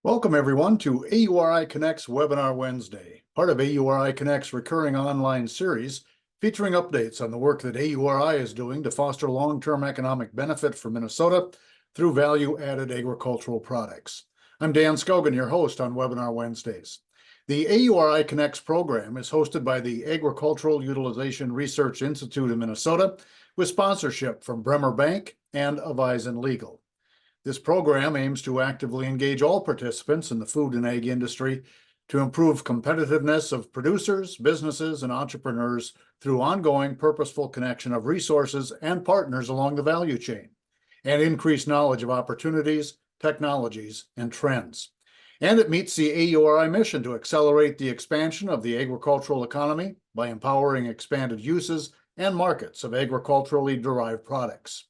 Welcome, everyone, to AURI Connect's Webinar Wednesday, part of AURI Connect's recurring online series featuring updates on the work that AURI is doing to foster long-term economic benefit for Minnesota through value-added agricultural products. I'm Dan Scogan, your host on Webinar Wednesdays. The AURI Connects program is hosted by the Agricultural Utilization Research Institute of Minnesota with sponsorship from Bremer Bank and Avisen Legal. This program aims to actively engage all participants in the food and ag industry to improve competitiveness of producers, businesses, and entrepreneurs through ongoing purposeful connection of resources and partners along the value chain, and increased knowledge of opportunities, technologies, and trends. And it meets the AURI mission to accelerate the expansion of the agricultural economy by empowering expanded uses and markets of agriculturally derived products.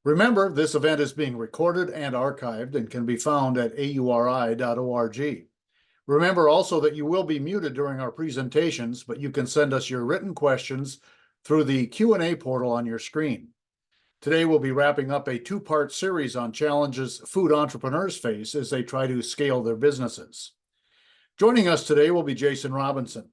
Remember, this event is being recorded and archived and can be found at auri.org. Remember also that you will be muted during our presentations, but you can send us your written questions through the Q&A portal on your screen. Today, we'll be wrapping up a two-part series on challenges food entrepreneurs face as they try to scale their businesses. Joining us today will be Jason Robinson.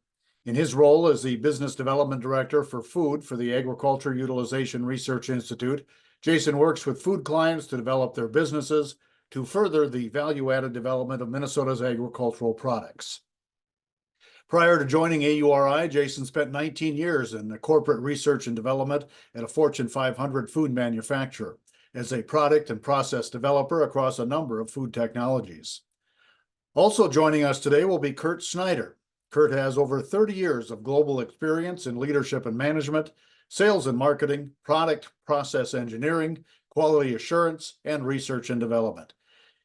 In his role as the Business Development Director for Food for the Agriculture Utilization Research Institute, Jason works with food clients to develop their businesses to further the value-added development of Minnesota's agricultural products. Prior to joining AURI, Jason spent 19 years in corporate research and development at a Fortune 500 food manufacturer as a product and process developer across a number of food technologies. Also joining us today will be Kurt Snyder. Kurt has over 30 years of global experience in leadership and management, sales and marketing, product process engineering, quality assurance, and research and development.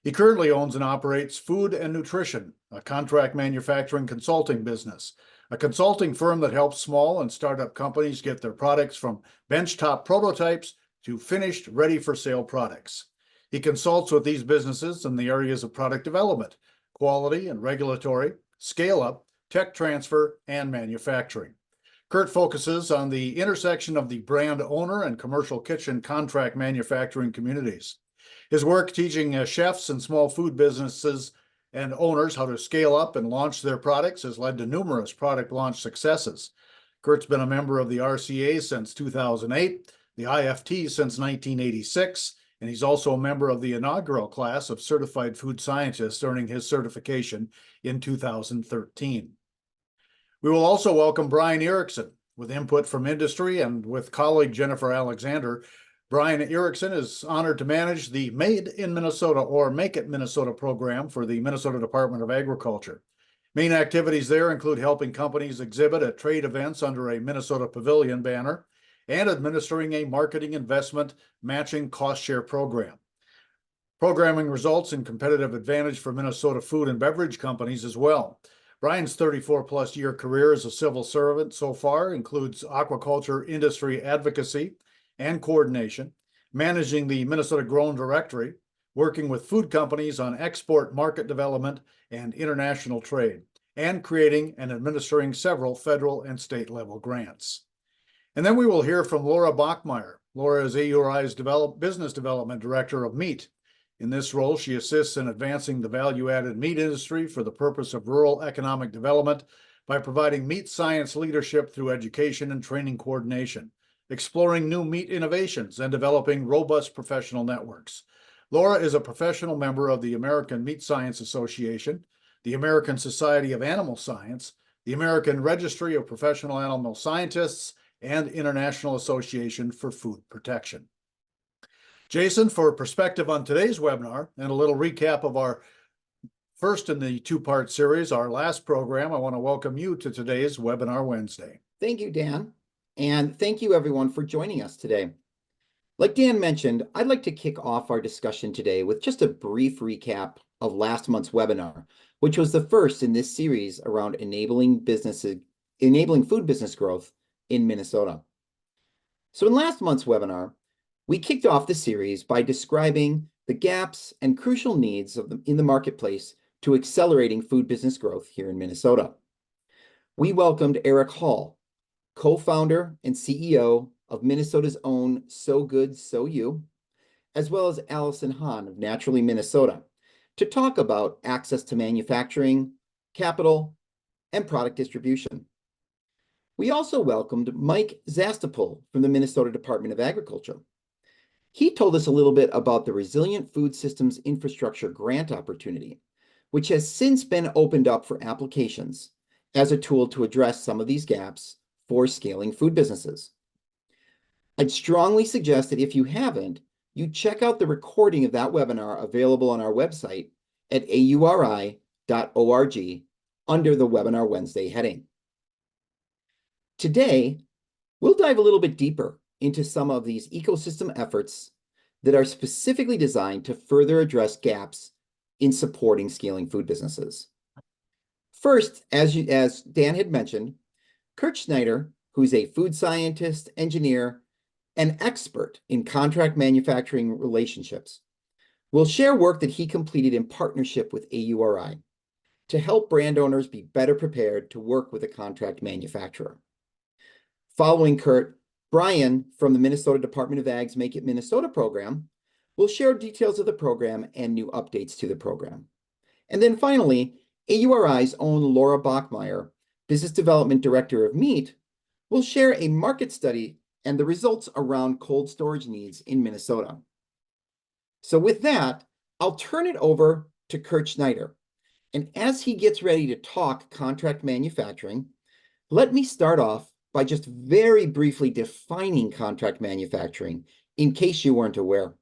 He currently owns and operates Food and Nutrition, a contract manufacturing consulting business, a consulting firm that helps small and startup companies get their products from benchtop prototypes to finished, ready-for-sale products. He consults with these businesses in the areas of product development, quality and regulatory, scale-up, tech transfer, and manufacturing. Kurt focuses on the intersection of the brand owner and commercial kitchen contract manufacturing communities. His work teaching chefs and small food businesses and owners how to scale up and launch their products has led to numerous product launch successes. Kurt's been a member of the RCA since 2008, the IFT since 1986, and he's also a member of the inaugural class of certified food scientists, earning his certification in 2013. We will also welcome Brian Erickson with input from industry, and with colleague Jennifer Alexander. Brian Erickson is honored to manage the Made in Minnesota or Make It Minnesota program for the Minnesota Department of Agriculture. Main activities there include helping companies exhibit at trade events under a Minnesota Pavilion banner and administering a marketing investment matching cost share program. Programming results in competitive advantage for Minnesota food and beverage companies as well. Brian's 34-plus year career as a civil servant so far includes aquaculture industry advocacy and coordination, managing the Minnesota Grown Directory, working with food companies on export market development and international trade, and creating and administering several federal and state level grants. And then we will hear from Laura Bachmeyer. Laura is AURI's Business Development Director of Meat. In this role, she assists in advancing the value-added meat industry for the purpose of rural economic development by providing meat science leadership through education and training coordination, exploring new meat innovations, and developing robust professional networks. Laura is a professional member of the American Meat Science Association, the American Society of Animal Science, the American Registry of Professional Animal Scientists, and International Association for Food Protection. Jason, for perspective on today's webinar and a little recap of our first in the two-part series, our last program, I want to welcome you to today's Webinar Wednesday. Thank you, Dan. And thank you, everyone, for joining us today. Like Dan mentioned, I'd like to kick off our discussion today with just a brief recap of last month's webinar, which was the first in this series around enabling food business growth in Minnesota. So in last month's webinar, we kicked off the series by describing the gaps and crucial needs in the marketplace to accelerating food business growth here in Minnesota. We welcomed Eric Hall, co-founder and CEO of Minnesota's own So Good So You, as well as Allison Hahn of Naturally Minnesota, to talk about access to manufacturing, capital, and product distribution. We also welcomed Mike Zastapul from the Minnesota Department of Agriculture. He told us a little bit about the Resilient Food Systems Infrastructure Grant opportunity, which has since been opened up for applications as a tool to address some of these gaps for scaling food businesses. I'd strongly suggest that if you haven't, you check out the recording of that webinar available on our website at auri.org under the Webinar Wednesday heading. Today, we'll dive a little bit deeper into some of these ecosystem efforts that are specifically designed to further address gaps in supporting scaling food businesses. First, as Dan had mentioned, Kurt Schneider, who's a food scientist, engineer, and expert in contract manufacturing relationships, will share work that he completed in partnership with AURI to help brand owners be better prepared to work with a contract manufacturer. Following Kurt, Brian from the Minnesota Department of Ag's Make It Minnesota program will share details of the program and new updates to the program. And then finally, AURI's own Laura Bachmeyer, Business Development Director of Meat, will share a market study and the results around cold storage needs in Minnesota. So with that, I'll turn it over to Kurt Schneider. And as he gets ready to talk contract manufacturing, let me start off by just very briefly defining contract manufacturing in case you weren't aware.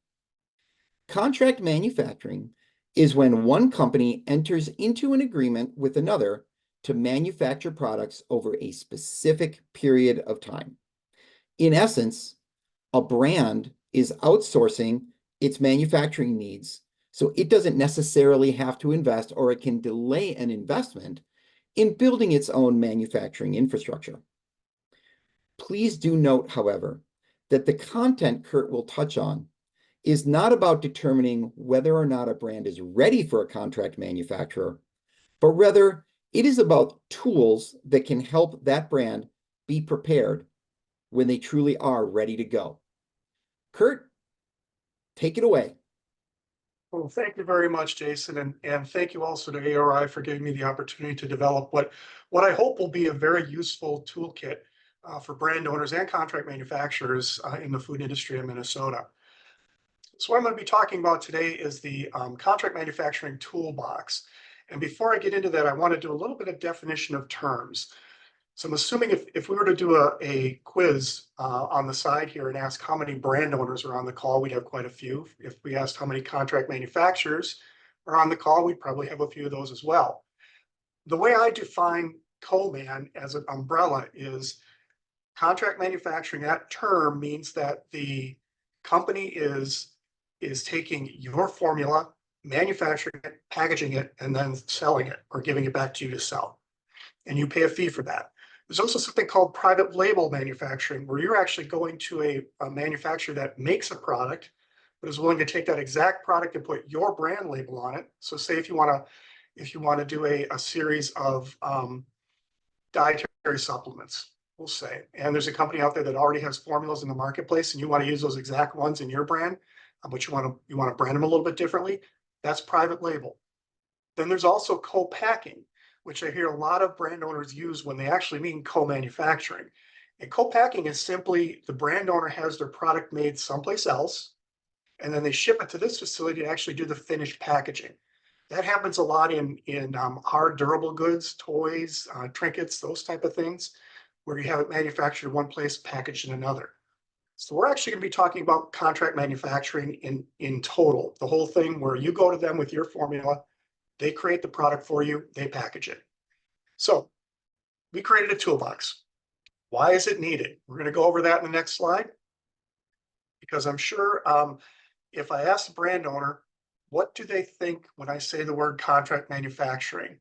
Contract manufacturing is when one company enters into an agreement with another to manufacture products over a specific period of time. In essence, a brand is outsourcing its manufacturing needs, so it doesn't necessarily have to invest, or it can delay an investment in building its own manufacturing infrastructure. Please do note, however, that the content Kurt will touch on is not about determining whether or not a brand is ready for a contract manufacturer, but rather it is about tools that can help that brand be prepared when they truly are ready to go. Kurt, take it away. Well, thank you very much, Jason, and thank you also to ARI for giving me the opportunity to develop what I hope will be a very useful toolkit for brand owners and contract manufacturers in the food industry in Minnesota. So what I'm going to be talking about today is the Contract Manufacturing Toolbox. And before I get into that, I want to do a little bit of definition of terms. So I'm assuming if we were to do a quiz on the side here and ask how many brand owners are on the call, we'd have quite a few. If we asked how many contract manufacturers are on the call, we'd probably have a few of those as well. The way I define co-man as an umbrella is contract manufacturing. That term means that the company is taking your formula, manufacturing it, packaging it, and then selling it or giving it back to you to sell. And you pay a fee for that. There's also something called private label manufacturing, where you're actually going to a manufacturer that makes a product, but is willing to take that exact product and put your brand label on it. So say if you want to do a series of dietary supplements, we'll say, and there's a company out there that already has formulas in the marketplace, and you want to use those exact ones in your brand, but you want to brand them a little bit differently, that's private label. Then there's also co-packing, which I hear a lot of brand owners use when they actually mean co-manufacturing. And co-packing is simply the brand owner has their product made someplace else, and then they ship it to this facility to actually do the finished packaging. That happens a lot in hard durable goods, toys, trinkets, those type of things, where you have it manufactured in one place, packaged in another. So we're actually going to be talking about contract manufacturing in total, the whole thing, where you go to them with your formula, they create the product for you, they package it. So we created a toolbox. Why is it needed? We're going to go over that in the next slide, because I'm sure if I ask the brand owner, what do they think when I say the word contract manufacturing?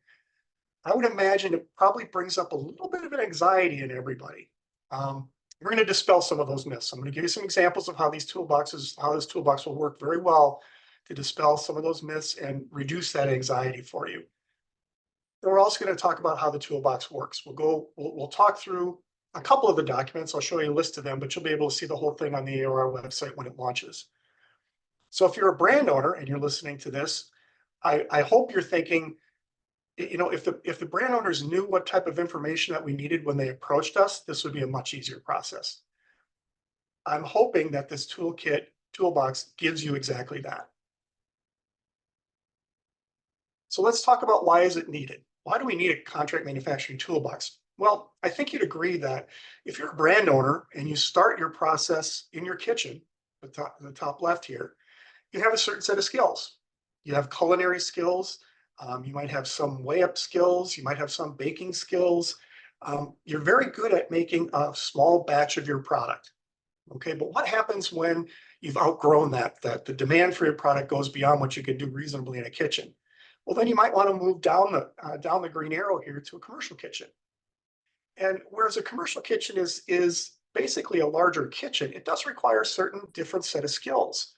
I would imagine it probably brings up a little bit of an anxiety in everybody. We're going to dispel some of those myths. I'm going to give you some examples of how this toolbox will work very well to dispel some of those myths and reduce that anxiety for you. And we're also going to talk about how the toolbox works. We'll talk through a couple of the documents. I'll show you a list of them, but you'll be able to see the whole thing on the AOR website when it launches. So if you're a brand owner and you're listening to this, I hope you're thinking, you know, if the brand owners knew what type of information that we needed when they approached us, this would be a much easier process. I'm hoping that this toolbox gives you exactly that. So let's talk about, why is it needed? Why do we need a contract manufacturing toolbox? Well, I think you'd agree that if you're a brand owner and you start your process in your kitchen, the top left here, you have a certain set of skills. You have culinary skills. You might have some weigh up skills. You might have some baking skills. You're very good at making a small batch of your product. Okay, but what happens when you've outgrown that the demand for your product goes beyond what you can do reasonably in a kitchen? Well, then you might want to move down the green arrow here to a commercial kitchen. And whereas a commercial kitchen is basically a larger kitchen, it does require a certain different set of skills.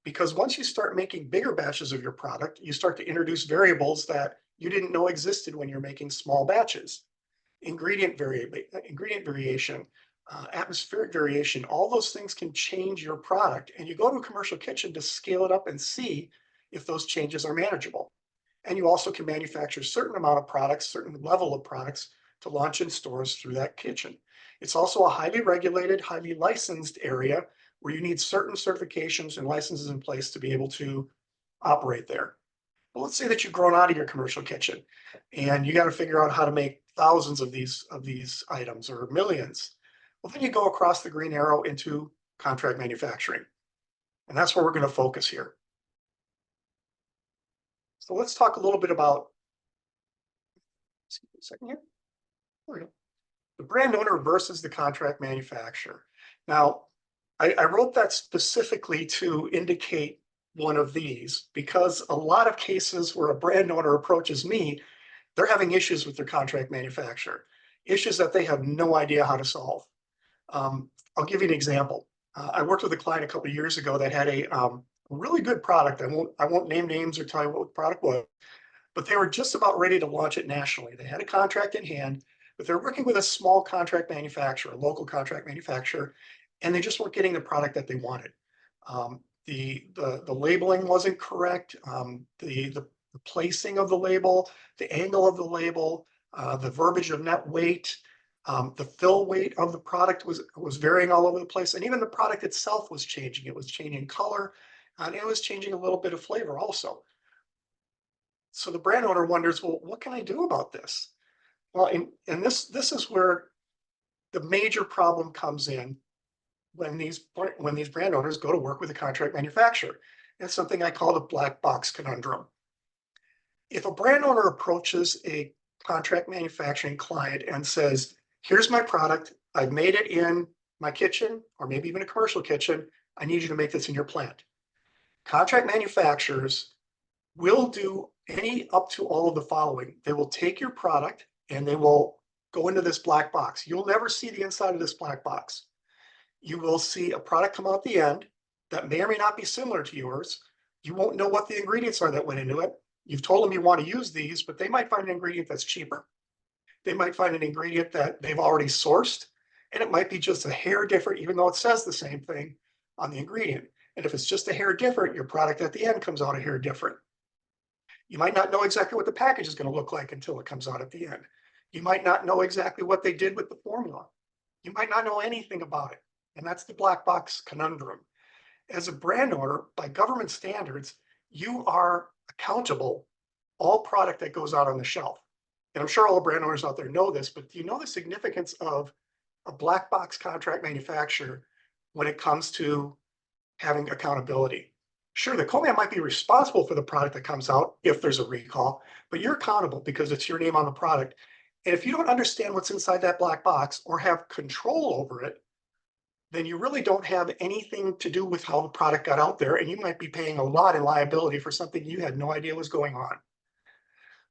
Because once you start making bigger batches of your product, you start to introduce variables that you didn't know existed when you're making small batches. Ingredient variation, atmospheric variation, all those things can change your product. And you go to a commercial kitchen to scale it up and see if those changes are manageable. And you also can manufacture a certain amount of products, certain level of products to launch in stores through that kitchen. It's also a highly regulated, highly licensed area where you need certain certifications and licenses in place to be able to operate there. But let's say that you've grown out of your commercial kitchen and you got to figure out how to make thousands of these items, or millions. Well, then you go across the green arrow into contract manufacturing. And that's where we're going to focus here. So let's talk a little bit about, excuse me a second here. There we go. The brand owner versus the contract manufacturer. Now, I wrote that specifically to indicate one of these, because a lot of cases where a brand owner approaches me, they're having issues with their contract manufacturer, issues that they have no idea how to solve. I'll give you an example. I worked with a client a couple of years ago that had a really good product. I won't name names or tell you what the product was, but they were just about ready to launch it nationally. They had a contract in hand, but they're working with a small contract manufacturer, a local contract manufacturer, and they just weren't getting the product that they wanted. The labeling wasn't correct. The placing of the label, the angle of the label, the verbiage of net weight, the fill weight of the product was varying all over the place, and even the product itself was changing. It was changing color, and it was changing a little bit of flavor also. So the brand owner wonders, well, what can I do about this? Well, and this is where the major problem comes in when these brand owners go to work with a contract manufacturer. It's something I call the black box conundrum. If a brand owner approaches a contract manufacturing client and says, here's my product, I've made it in my kitchen, or maybe even a commercial kitchen, I need you to make this in your plant. Contract manufacturers will do up to all of the following. They will take your product and they will go into this black box. You'll never see the inside of this black box. You will see a product come out the end that may or may not be similar to yours. You won't know what the ingredients are that went into it. You've told them you want to use these, but they might find an ingredient that's cheaper. They might find an ingredient that they've already sourced, and it might be just a hair different, even though it says the same thing on the ingredient. And if it's just a hair different, your product at the end comes out a hair different. You might not know exactly what the package is going to look like until it comes out at the end. You might not know exactly what they did with the formula. You might not know anything about it. And that's the black box conundrum. As a brand owner, by government standards, you are accountable all product that goes out on the shelf. And I'm sure all the brand owners out there know this, but do you know the significance of a black box contract manufacturer when it comes to having accountability? Sure, the co-man might be responsible for the product that comes out if there's a recall, but you're accountable because it's your name on the product. And if you don't understand what's inside that black box or have control over it, then you really don't have anything to do with how the product got out there, and you might be paying a lot in liability for something you had no idea was going on.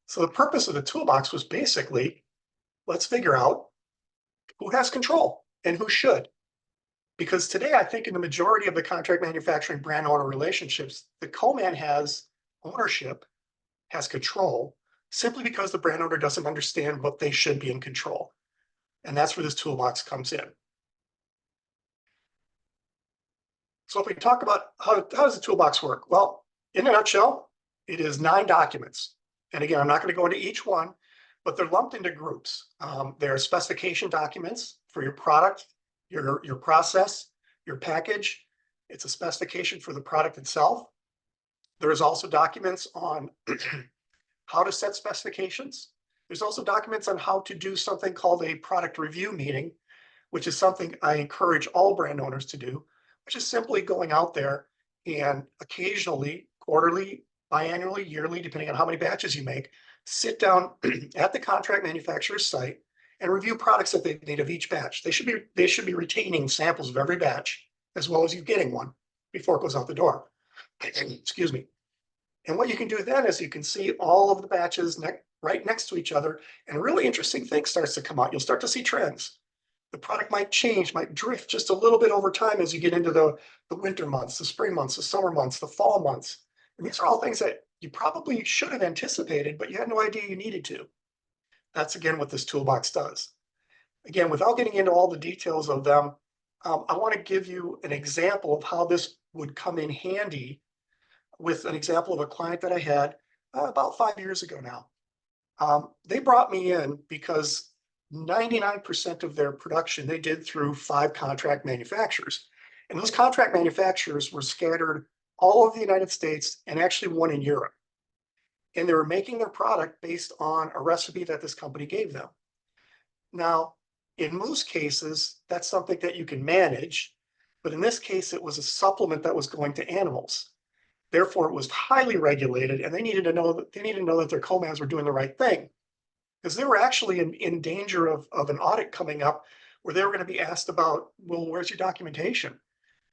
So the purpose of the toolbox was basically, let's figure out who has control and who should. Because today, I think in the majority of the contract manufacturing brand owner relationships, the co-man has ownership, has control, simply because the brand owner doesn't understand what they should be in control. And that's where this toolbox comes in. So if we talk about how does the toolbox work? Well, in a nutshell, It is 9 documents. And again, I'm not going to go into each one, but they're lumped into groups. There are specification documents for your product, your process, your package. It's a specification for the product itself. There's also documents on how to set specifications. There's also documents on how to do something called a product review meeting, which is something I encourage all brand owners to do, which is simply going out there and occasionally, quarterly, biannually, yearly, depending on how many batches you make, sit down at the contract manufacturer's site and review products that they need of each batch. They should be retaining samples of every batch, as well as you getting one before it goes out the door. Excuse me. And what you can do then is you can see all of the batches right next to each other, and a really interesting thing starts to come out. You'll start to see trends. The product might change, might drift just a little bit over time as you get into the winter months, the spring months, the summer months, the fall months. And these are all things that you probably should have anticipated, but you had no idea you needed to. That's again what this toolbox does. Again, without getting into all the details of them, I want to give you an example of how this would come in handy with an example of a client that I had about 5 years ago now. They brought me in because 99% of their production they did through 5 contract manufacturers. And those contract manufacturers were scattered all over the United States and actually one in Europe. And they were making their product based on a recipe that this company gave them. Now, in most cases, that's something that you can manage, but in this case, it was a supplement that was going to animals. Therefore, it was highly regulated, and they needed to know that their co-mans were doing the right thing, because they were actually in danger of an audit coming up where they were going to be asked about, well, where's your documentation?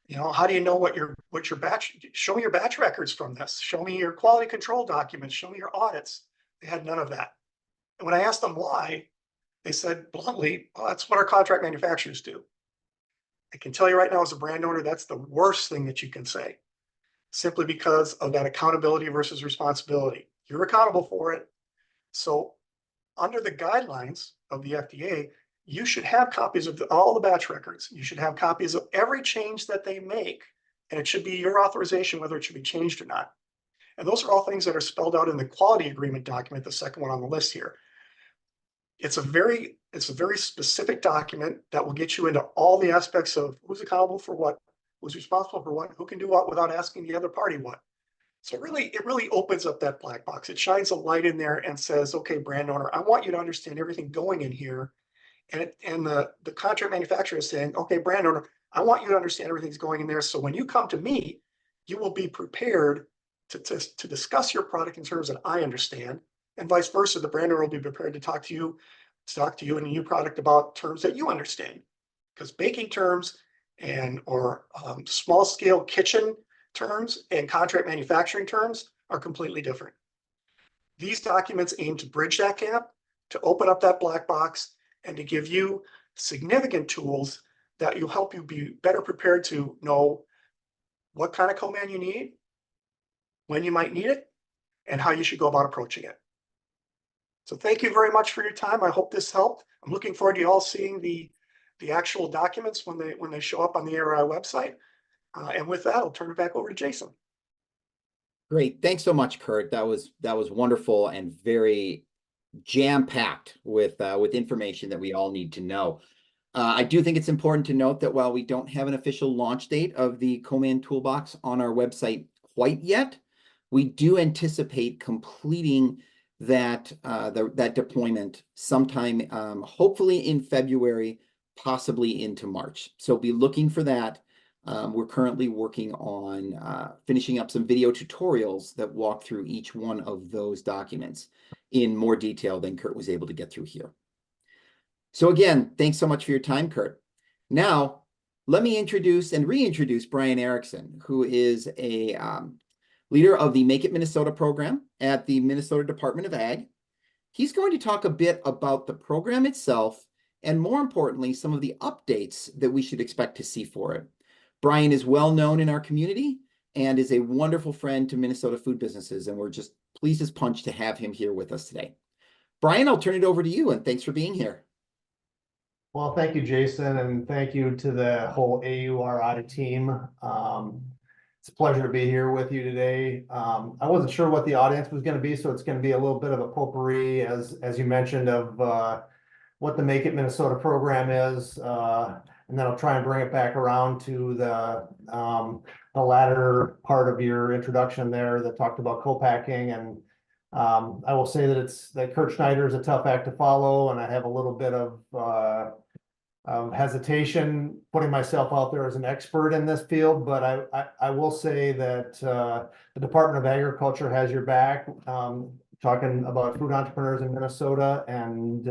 You know, how do you know what your batch? Show me your batch records from this. Show me your quality control documents. Show me your audits. They had none of that. And when I asked them why, they said bluntly, "Oh, that's what our contract manufacturers do." I can tell you right now, as a brand owner, that's the worst thing that you can say, simply because of that accountability versus responsibility. You're accountable for it. So under the guidelines of the FDA, you should have copies of all the batch records. You should have copies of every change that they make, and it should be your authorization whether it should be changed or not. And those are all things that are spelled out in the quality agreement document, the second one on the list here. It's a very specific document that will get you into all the aspects of who's accountable for what, who's responsible for what, who can do what without asking the other party what. So it really opens up that black box. It shines a light in there and says, okay, brand owner, I want you to understand everything going in here. And the contract manufacturer is saying, okay, brand owner, I want you to understand everything's going in there. So when you come to me, you will be prepared to discuss your product in terms that I understand, and vice versa. The brand owner will be prepared to talk to you and a new product about terms that you understand, because baking terms or small scale kitchen terms and contract manufacturing terms are completely different. These documents aim to bridge that gap, to open up that black box, and to give you significant tools that will help you be better prepared to know what kind of co-man you need, when you might need it, and how you should go about approaching it. So thank you very much for your time. I hope this helped. I'm looking forward to you all seeing the actual documents when they show up on the ARI website. And with that, I'll turn it back over to Jason. Great. Thanks so much, Kurt. That was wonderful and very jam-packed with information that we all need to know. I do think it's important to note that while we don't have an official launch date of the Co-Man Toolbox on our website quite yet, we do anticipate completing that deployment sometime, hopefully in February, possibly into March. So be looking for that. We're currently working on finishing up some video tutorials that walk through each one of those documents in more detail than Kurt was able to get through here. So again, thanks so much for your time, Kurt. Now, let me introduce and reintroduce Brian Erickson, who is a leader of the Make It Minnesota program at the Minnesota Department of Ag. He's going to talk a bit about the program itself and, more importantly, some of the updates that we should expect to see for it. Brian is well known in our community and is a wonderful friend to Minnesota food businesses, and we're just pleased as punch to have him here with us today. Brian, I'll turn it over to you, and thanks for being here. Well, thank you, Jason, and thank you to the whole AUR audit team. It's a pleasure to be here with you today. I wasn't sure what the audience was going to be, so it's going to be a little bit of a potpourri, as you mentioned, of what the Make It Minnesota program is, and then I'll try and bring it back around to the latter part of your introduction there that talked about co-packing. And I will say that Kurt Schneider is a tough act to follow, and I have a little bit of hesitation putting myself out there as an expert in this field, but I will say that the Department of Agriculture has your back, talking about food entrepreneurs in Minnesota, and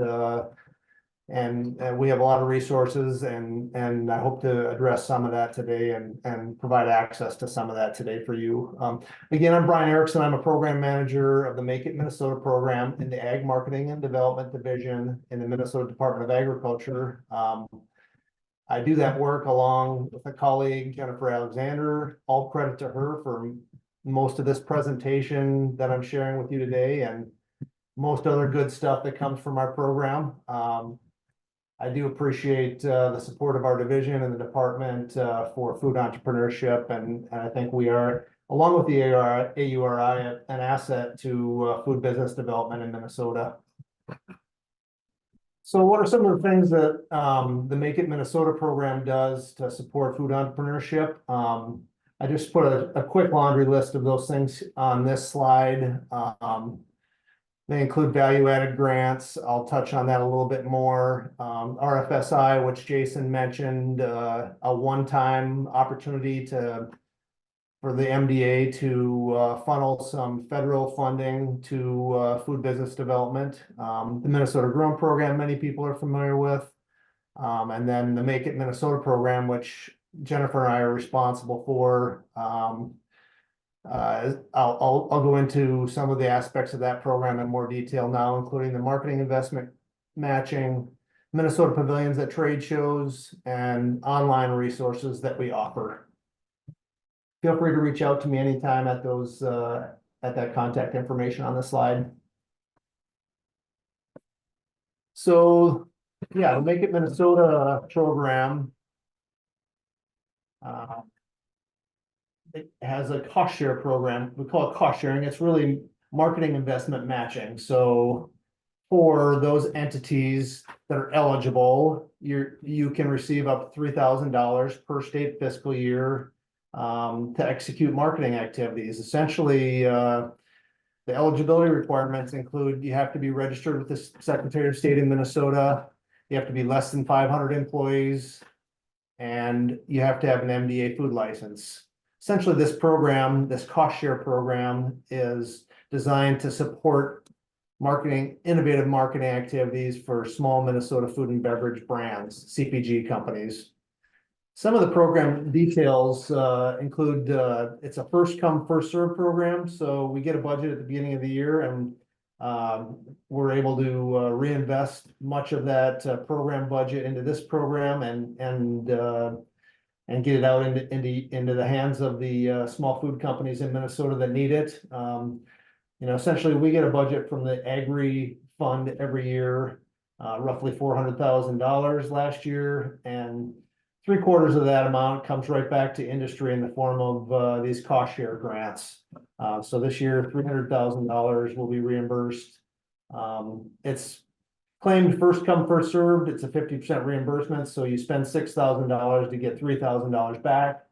we have a lot of resources, and I hope to address some of that today and provide access to some of that today for you. Again, I'm Brian Erickson. I'm a program manager of the Make It Minnesota program in the Ag Marketing and Development Division in the Minnesota Department of Agriculture. I do that work along with a colleague, Jennifer Alexander. All credit to her for most of this presentation that I'm sharing with you today, and most other good stuff that comes from our program. I do appreciate the support of our division and the department for food entrepreneurship, and I think we are, along with the AURI, an asset to food business development in Minnesota. So what are some of the things that the Make It Minnesota program does to support food entrepreneurship? I just put a quick laundry list of those things on this slide. They include value-added grants. I'll touch on that a little bit more. RFSI, which Jason mentioned, a one-time opportunity for the MDA to funnel some federal funding to food business development. The Minnesota Grown Program, many people are familiar with. And then the Make It Minnesota program, which Jennifer and I are responsible for. I'll go into some of the aspects of that program in more detail now, including the marketing investment matching, Minnesota pavilions at trade shows, and online resources that we offer. Feel free to reach out to me anytime at those at that contact information on the slide. So yeah, the Make It Minnesota program. It has a cost share program. We call it cost sharing. It's really marketing investment matching. So for those entities that are eligible, you can receive up to $3,000 per state fiscal year to execute marketing activities. Essentially, the eligibility requirements include you have to be registered with the Secretary of State in Minnesota. You have to be less than 500 employees, and you have to have an MDA food license. Essentially, this program, this cost share program, is designed to support innovative marketing activities for small Minnesota food and beverage brands, CPG companies. Some of the program details include it's a first come, first serve program. So we get a budget at the beginning of the year, and we're able to reinvest much of that program budget into this program and get it out into the hands of the small food companies in Minnesota that need it. Essentially, we get a budget from the Agri Fund every year, roughly $400,000 last year, and 3/4 of that amount comes right back to industry in the form of these cost share grants. So this year, $300,000 will be reimbursed. It's claimed first come, first served. It's a 50% reimbursement. So you spend $6,000 to get $3,000 back.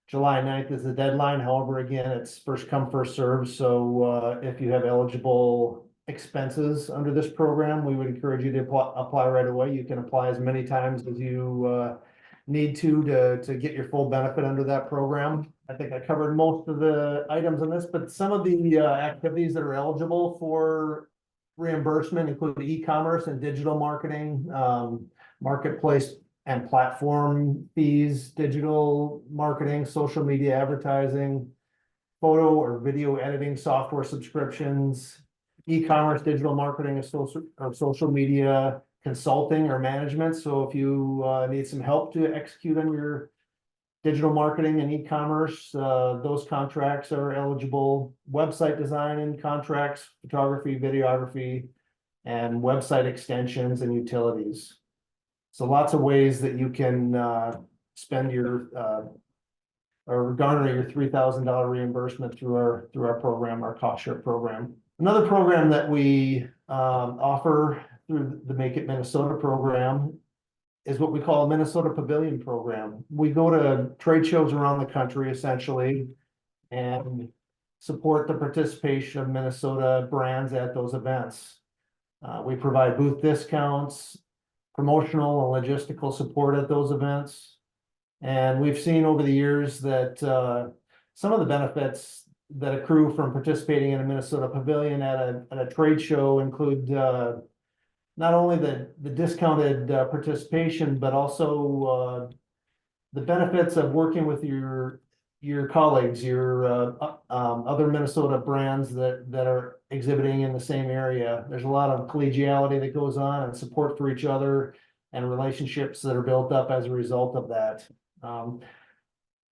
July 9th is the deadline. However, again, it's first come, first served. So if you have eligible expenses under this program, we would encourage you to apply right away. You can apply as many times as you need to get your full benefit under that program. I think I covered most of the items on this, but some of the activities that are eligible for reimbursement include e-commerce and digital marketing, marketplace and platform fees, digital marketing, social media advertising, photo or video editing software subscriptions, e-commerce, digital marketing, or social media consulting or management. So if you need some help to execute on your digital marketing and e-commerce, those contracts are eligible. Website design and contracts, photography, videography, and website extensions and utilities. So lots of ways that you can spend your or garner your $3,000 reimbursement through our program, our cost share program. Another program that we offer through the Make It Minnesota program is what we call a Minnesota Pavilion program. We go to trade shows around the country essentially and support the participation of Minnesota brands at those events. We provide booth discounts, promotional and logistical support at those events. And we've seen over the years that some of the benefits that accrue from participating in a Minnesota Pavilion at a trade show include not only the discounted participation, but also the benefits of working with your colleagues, your other Minnesota brands that are exhibiting in the same area. There's a lot of collegiality that goes on and support for each other and relationships that are built up as a result of that.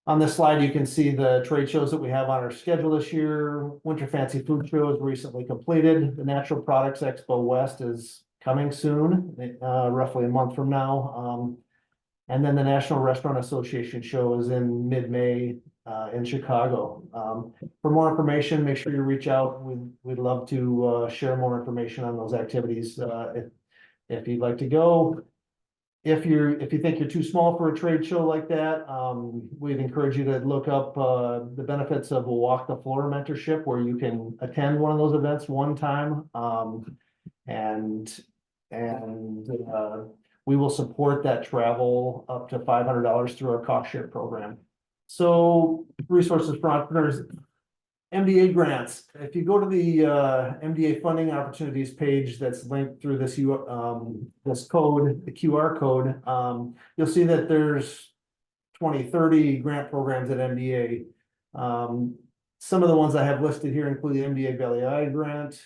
On this slide, you can see the trade shows that we have on our schedule this year. Winter Fancy Food Show is recently completed. The Natural Products Expo West is coming soon, roughly a month from now. And then the National Restaurant Association show is in mid-May in Chicago. For more information, make sure you reach out. We'd love to share more information on those activities if you'd like to go. If you think you're too small for a trade show like that, we'd encourage you to look up the benefits of a walk the floor mentorship, where you can attend one of those events one time, and we will support that travel up to $500 through our cost share program. So resources for entrepreneurs, MDA grants. If you go to the MDA funding opportunities page that's linked through this this code, the QR code, you'll see that there's 20, 30 grant programs at MDA. Some of the ones I have listed here include the MDA Valley I grant,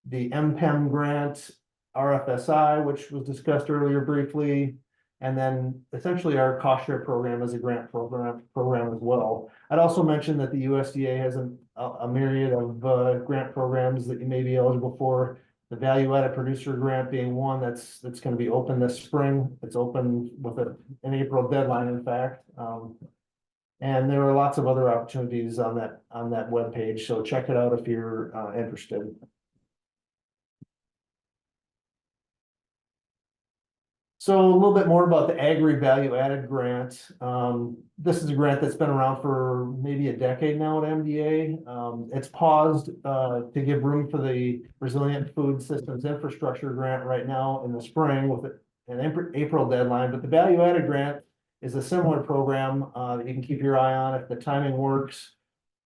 the MPEM grant, RFSI, which was discussed earlier briefly, and then essentially our cost share program is a grant program as well. I'd also mention that the USDA has a myriad of grant programs that you may be eligible for. The Value Added Producer Grant being one that's going to be open this spring. It's open with an April deadline, in fact. And there are lots of other opportunities on that webpage, so check it out if you're interested. So a little bit more about the Agri Value Added Grant. This is a grant that's been around for maybe a decade now at MDA. It's paused to give room for the Resilient Food Systems Infrastructure Grant right now in the spring with an April deadline. But the Value Added Grant is a similar program that you can keep your eye on if the timing works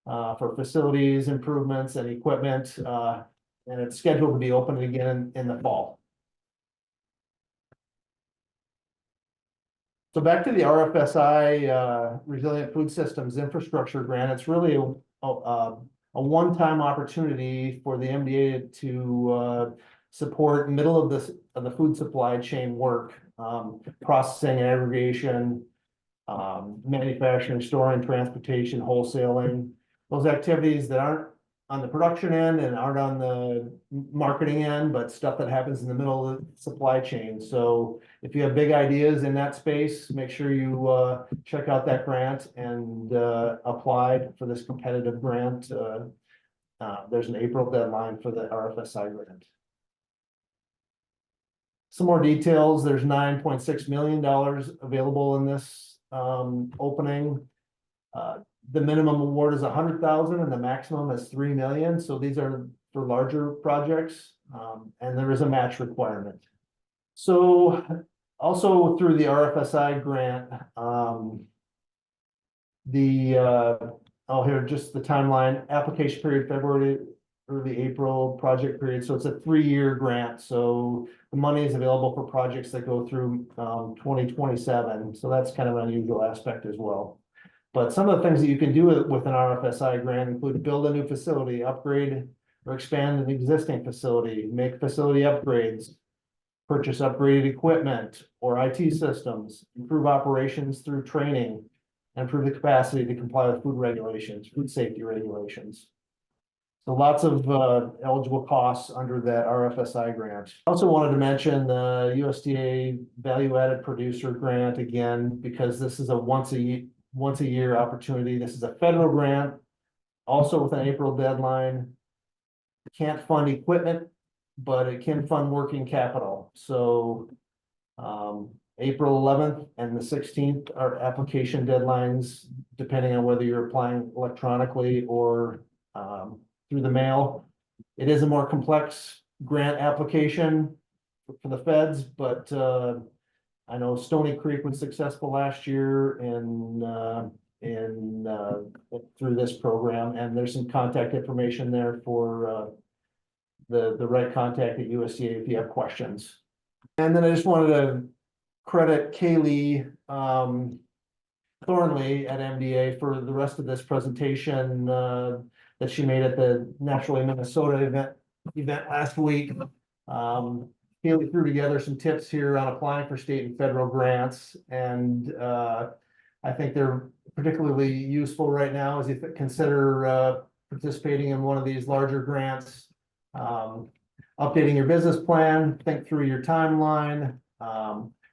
for facilities improvements and equipment. And it's scheduled to be open again in the fall. So back to the RFSI Resilient Food Systems Infrastructure Grant, it's really a one-time opportunity for the MDA to support middle of the food supply chain work, processing, aggregation, manufacturing, storing, transportation, wholesaling, those activities that aren't on the production end and aren't on the marketing end, but stuff that happens in the middle of the supply chain. So if you have big ideas in that space, make sure you check out that grant and apply for this competitive grant. There's an April deadline for the RFSI grant. Some more details. There's $9.6 million available in this opening. The minimum award is $100,000 and the maximum is $3 million. So these are for larger projects, and there is a match requirement. So also through the RFSI grant, here just the timeline: application period February, early April, project period. So it's a 3-year grant. So the money is available for projects that go through 2027. So that's kind of an unusual aspect as well. But some of the things that you can do with an RFSI grant include build a new facility, upgrade or expand an existing facility, make facility upgrades, purchase upgraded equipment or IT systems, improve operations through training, and improve the capacity to comply with food regulations, food safety regulations. So lots of eligible costs under that RFSI grant. I also wanted to mention the USDA Value Added Producer Grant again, because this is a once once a year opportunity. This is a federal grant, also with an April deadline. It can't fund equipment, but it can fund working capital. So April 11th and the 16th are application deadlines, depending on whether you're applying electronically or through the mail. It is a more complex grant application for the feds, but I know Stony Creek was successful last year through this program, and there's some contact information there for the right contact at USDA if you have questions. And then I just wanted to credit Kaylee Thornley at MDA for the rest of this presentation that she made at the Naturally Minnesota event last week. Kaylee threw together some tips here on applying for state and federal grants, and I think they're particularly useful right now as you consider participating in one of these larger grants. Updating your business plan, think through your timeline,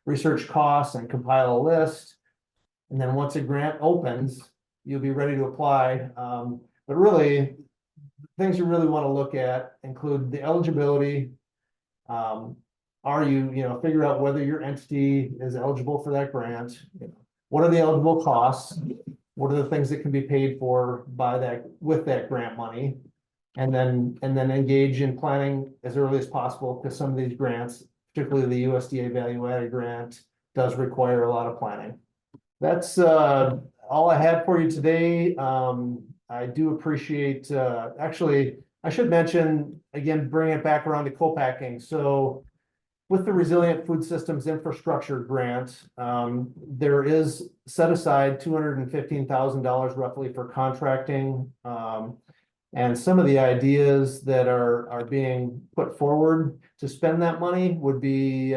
research costs and compile a list. And then once a grant opens, you'll be ready to apply. But really, things you really want to look at include the eligibility. Are you, figure out whether your entity is eligible for that grant. What are the eligible costs? What are the things that can be paid for with that grant money? And then engage in planning as early as possible, because some of these grants, particularly the USDA value added grant, does require a lot of planning. That's all I had for you today. I do appreciate, actually, I should mention, again, bring it back around to co-packing. So with the Resilient Food Systems Infrastructure Grant, there is set aside $215,000 roughly for contracting. And some of the ideas that are being put forward to spend that money would be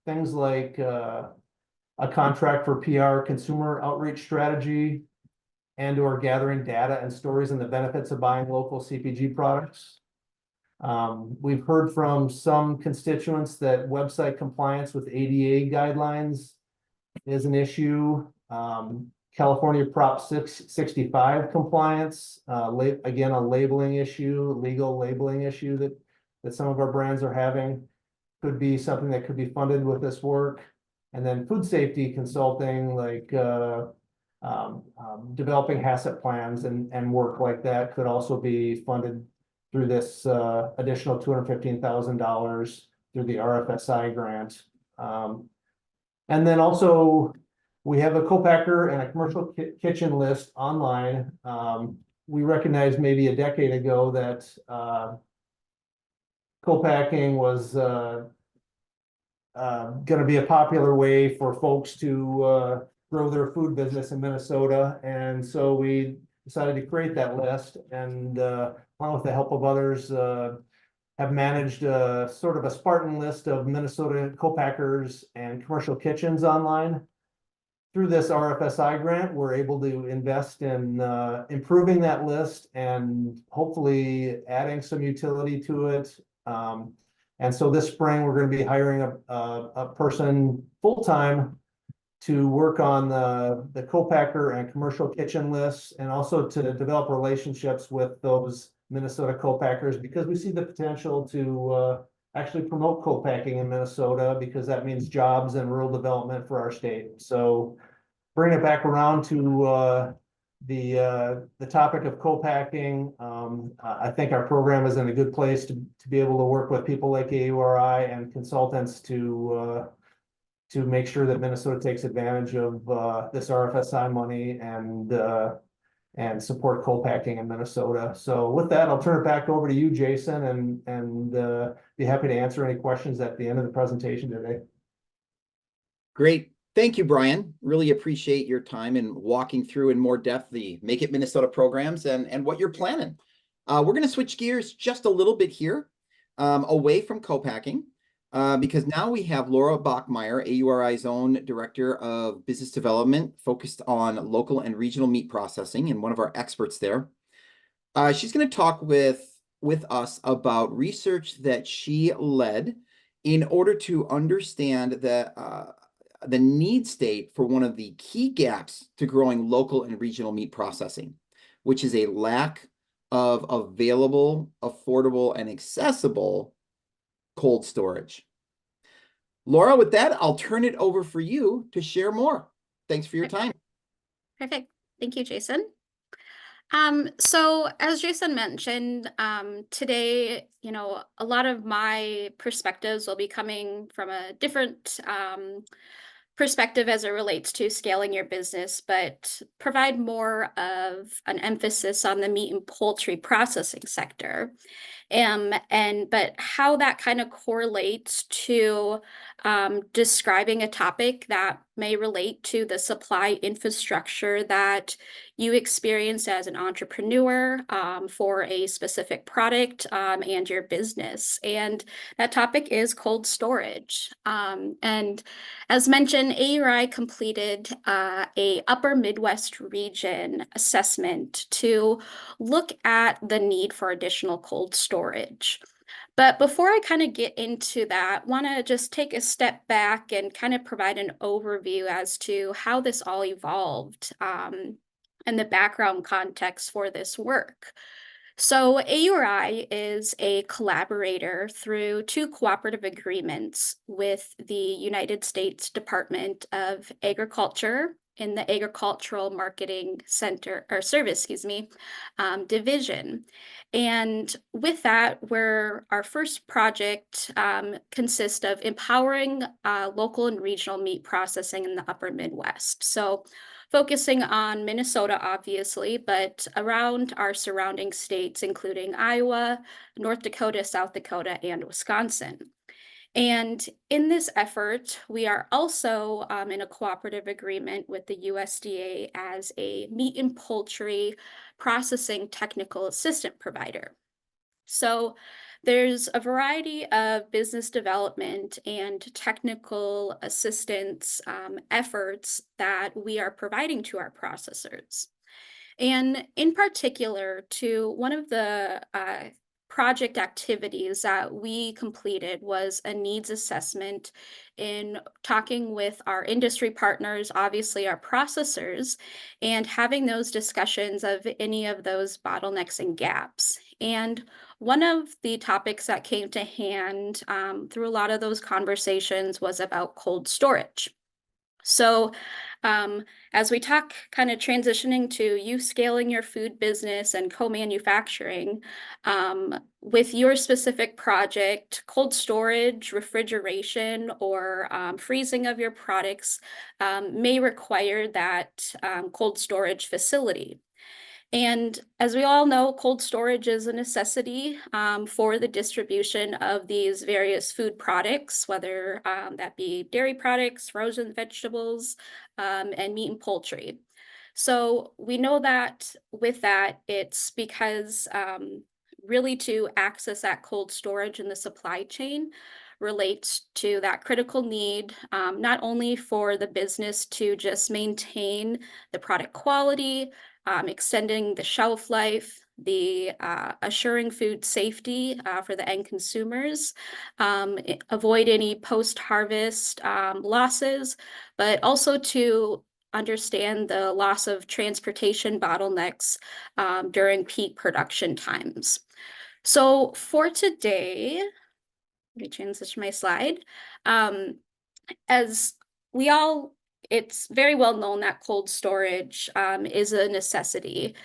things like a contract for PR consumer outreach strategy, and/or gathering data and stories on the benefits of buying local CPG products. We've heard from some constituents that website compliance with ADA guidelines is an issue. California Prop 665 compliance, again, a labeling issue, legal labeling issue that some of our brands are having, could be something that could be funded with this work. And then food safety consulting, like developing HACCP plans and work like that could also be funded through this additional $215,000 through the RFSI grant. And then also, we have a co-packer and a commercial kitchen list online. We recognized maybe a decade ago that co-packing was going to be a popular way for folks to grow their food business in Minnesota. And so we decided to create that list, and along with the help of others, have managed sort of a Spartan list of Minnesota co-packers and commercial kitchens online. Through this RFSI grant, we're able to invest in improving that list and hopefully adding some utility to it. And so this spring, we're going to be hiring a person full-time to work on the co-packer and commercial kitchen lists, and also to develop relationships with those Minnesota co-packers, because we see the potential to actually promote co-packing in Minnesota, because that means jobs and rural development for our state. So bring it back around to the topic of co-packing. I think our program is in a good place to be able to work with people like AURI and consultants to make sure that Minnesota takes advantage of this RFSI money and support co-packing in Minnesota. So with that, I'll turn it back over to you, Jason, and be happy to answer any questions at the end of the presentation today. Great. Thank you, Brian. Really appreciate your time in walking through in more depth the Make It Minnesota programs and what you're planning. We're going to switch gears just a little bit here, away from co-packing, because now we have Laura Bachmeyer, AURI's own Director of Business Development, focused on local and regional meat processing, and one of our experts there. She's going to talk with us about research that she led in order to understand the need state for one of the key gaps to growing local and regional meat processing, which is a lack of available, affordable, and accessible cold storage. Laura, with that, I'll turn it over for you to share more. Thanks for your time. Perfect. Thank you, Jason. So as Jason mentioned, today, a lot of my perspectives will be coming from a different perspective as it relates to scaling your business, but provide more of an emphasis on the meat and poultry processing sector. But how that kind of correlates to describing a topic that may relate to the supply infrastructure that you experience as an entrepreneur for a specific product and your business. And that topic is cold storage. And as mentioned, AURI completed a Upper Midwest region assessment to look at the need for additional cold storage. But before I kind of get into that, want to just take a step back and kind of provide an overview as to how this all evolved and the background context for this work. So AURI is a collaborator through 2 cooperative agreements with the United States Department of Agriculture in the Agricultural Marketing Center or Service, division. And with that, our first project consists of empowering local and regional meat processing in the Upper Midwest. So focusing on Minnesota, obviously, but around our surrounding states, including Iowa, North Dakota, South Dakota, and Wisconsin. And in this effort, we are also in a cooperative agreement with the USDA as a meat and poultry processing technical assistant provider. So there's a variety of business development and technical assistance efforts that we are providing to our processors. And in particular, to one of the project activities that we completed was a needs assessment in talking with our industry partners, obviously our processors, and having those discussions of any of those bottlenecks and gaps. And one of the topics that came to hand through a lot of those conversations was about cold storage. So as we talk kind of transitioning to you scaling your food business and co-manufacturing, with your specific project, cold storage, refrigeration, or freezing of your products may require that cold storage facility. And as we all know, cold storage is a necessity for the distribution of these various food products, whether that be dairy products, frozen vegetables, and meat and poultry. So we know that with that, it's because really to access that cold storage in the supply chain relates to that critical need, not only for the business to just maintain the product quality, extending the shelf life, the assuring food safety for the end consumers, avoid any post-harvest losses, but also to understand the loss of transportation bottlenecks during peak production times. So for today, let me transition my slide. As we all, it's very well known that cold storage is a necessity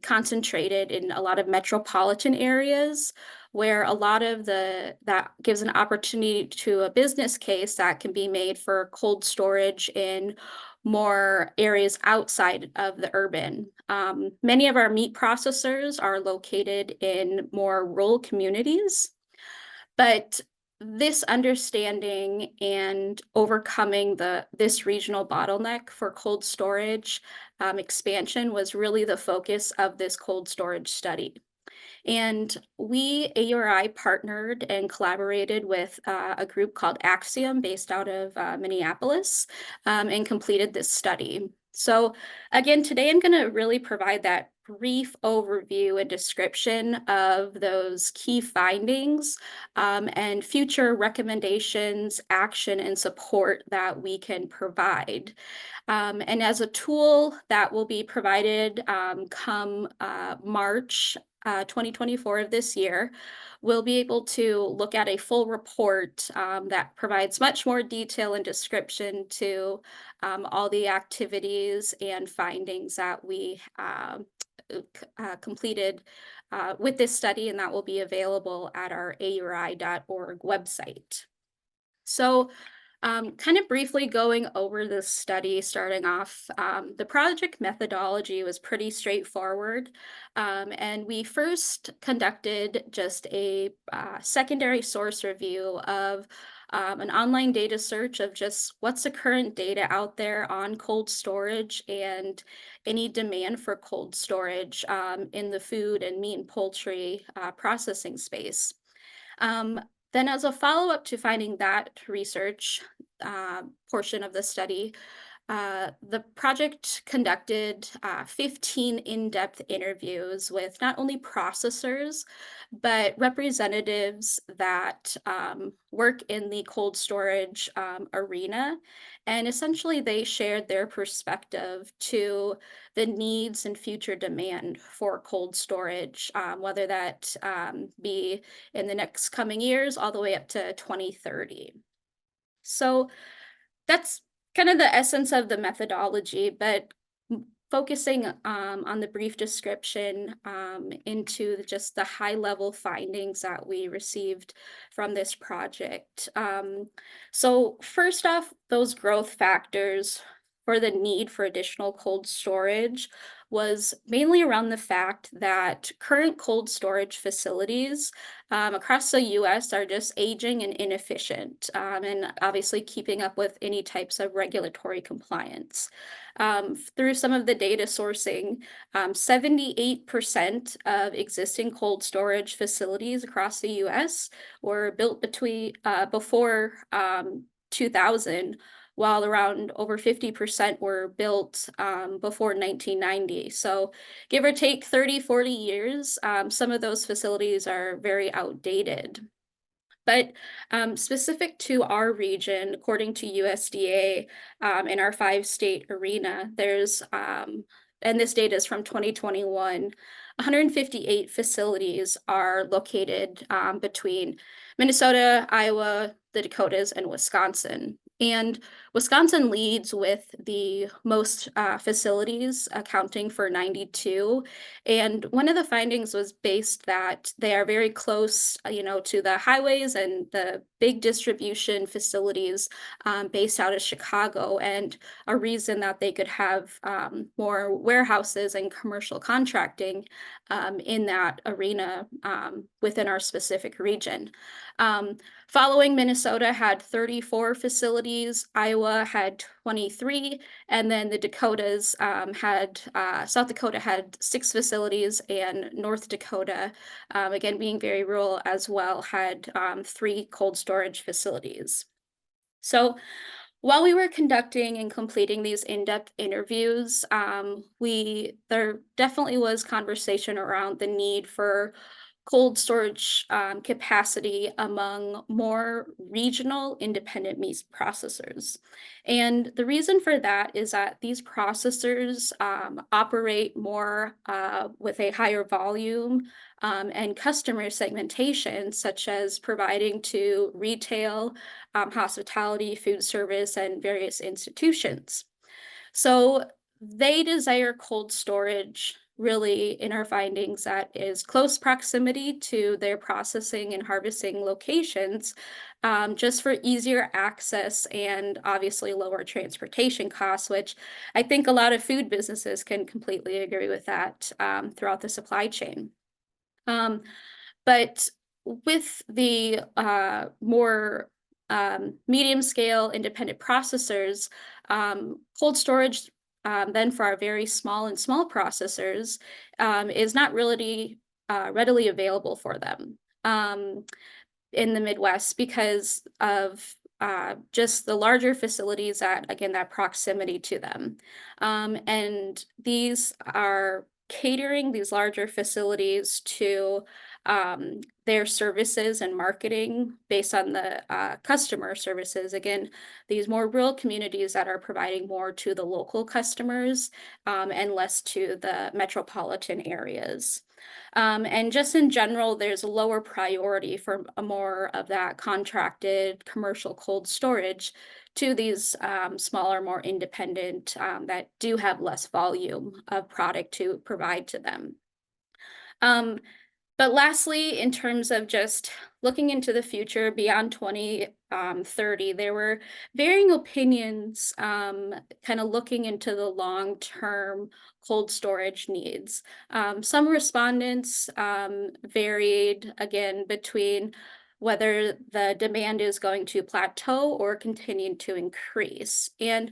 concentrated in a lot of metropolitan areas where a lot of that gives an opportunity to a business case that can be made for cold storage in more areas outside of the urban. Many of our meat processors are located in more rural communities, but this understanding and overcoming this regional bottleneck for cold storage expansion was really the focus of this cold storage study. And we, AURI, partnered and collaborated with a group called Axiom based out of Minneapolis and completed this study. So again, today I'm going to really provide that brief overview and description of those key findings and future recommendations, action, and support that we can provide. And as a tool that will be provided come March 2024 of this year, we'll be able to look at a full report that provides much more detail and description to all the activities and findings that we completed with this study, and that will be available at our auri.org website. So kind of briefly going over this study, starting off, the project methodology was pretty straightforward. And we first conducted just a secondary source review of an online data search of just what's the current data out there on cold storage and any demand for cold storage in the food and meat and poultry processing space. Then as a follow-up to finding that research portion of the study, the project conducted 15 in-depth interviews with not only processors, but representatives that work in the cold storage arena. And essentially, they shared their perspective to the needs and future demand for cold storage, whether that be in the next coming years, all the way up to 2030. So that's kind of the essence of the methodology, but focusing on the brief description into just the high-level findings that we received from this project. So first off, those growth factors for the need for additional cold storage was mainly around the fact that current cold storage facilities across the US are just aging and inefficient, and obviously keeping up with any types of regulatory compliance. Through some of the data sourcing, 78% of existing cold storage facilities across the US were built before 2000, while around over 50% were built before 1990. So give or take 30, 40 years, some of those facilities are very outdated. But specific to our region, according to USDA, in our 5-state arena, there's, and this data is from 2021, 158 facilities are located between Minnesota, Iowa, the Dakotas, and Wisconsin. And Wisconsin leads with the most facilities, accounting for 92. And one of the findings was based that they are very close, to the highways and the big distribution facilities based out of Chicago, and a reason that they could have more warehouses and commercial contracting in that arena within our specific region. Following, Minnesota had 34 facilities, Iowa had 23, and then the Dakotas South Dakota had 6 facilities, and North Dakota, again being very rural as well, had 3 cold storage facilities. So while we were conducting and completing these in-depth interviews, there definitely was conversation around the need for cold storage capacity among more regional independent meat processors. And the reason for that is that these processors operate more with a higher volume and customer segmentation, such as providing to retail, hospitality, food service, and various institutions. So they desire cold storage, really, in our findings, that is close proximity to their processing and harvesting locations, just for easier access and obviously lower transportation costs, which I think a lot of food businesses can completely agree with that throughout the supply chain. But with the more medium scale independent processors, cold storage then for our very small processors is not really readily available for them in the Midwest because of just the larger facilities that, again, that proximity to them. And these are catering these larger facilities to their services and marketing based on the customer services. Again, these more rural communities that are providing more to the local customers and less to the metropolitan areas. And just in general, there's a lower priority for a more of that contracted commercial cold storage to these smaller, more independent that do have less volume of product to provide to them. But lastly, in terms of just looking into the future beyond 2030, there were varying opinions kind of looking into the long-term cold storage needs. Some respondents varied again between whether the demand is going to plateau or continue to increase. And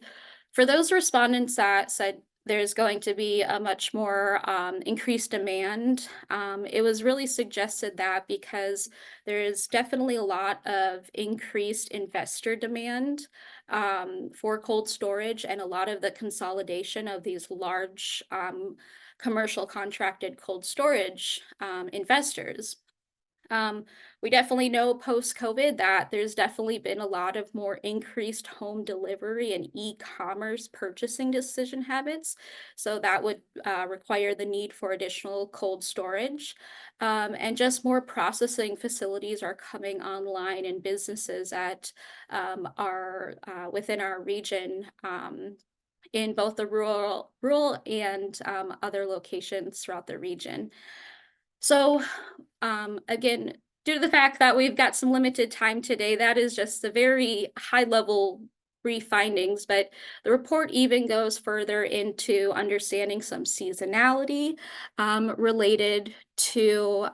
for those respondents that said there's going to be a much more increased demand. It was really suggested that because there is definitely a lot of increased investor demand for cold storage and a lot of the consolidation of these large commercial contracted cold storage investors. We definitely know post-COVID that there's definitely been a lot of more increased home delivery and e-commerce purchasing decision habits. So that would require the need for additional cold storage. And just more processing facilities are coming online and businesses that are within our region in both the rural and other locations throughout the region. So again, due to the fact that we've got some limited time today, that is just a very high level brief findings, but the report even goes further into understanding some seasonality related to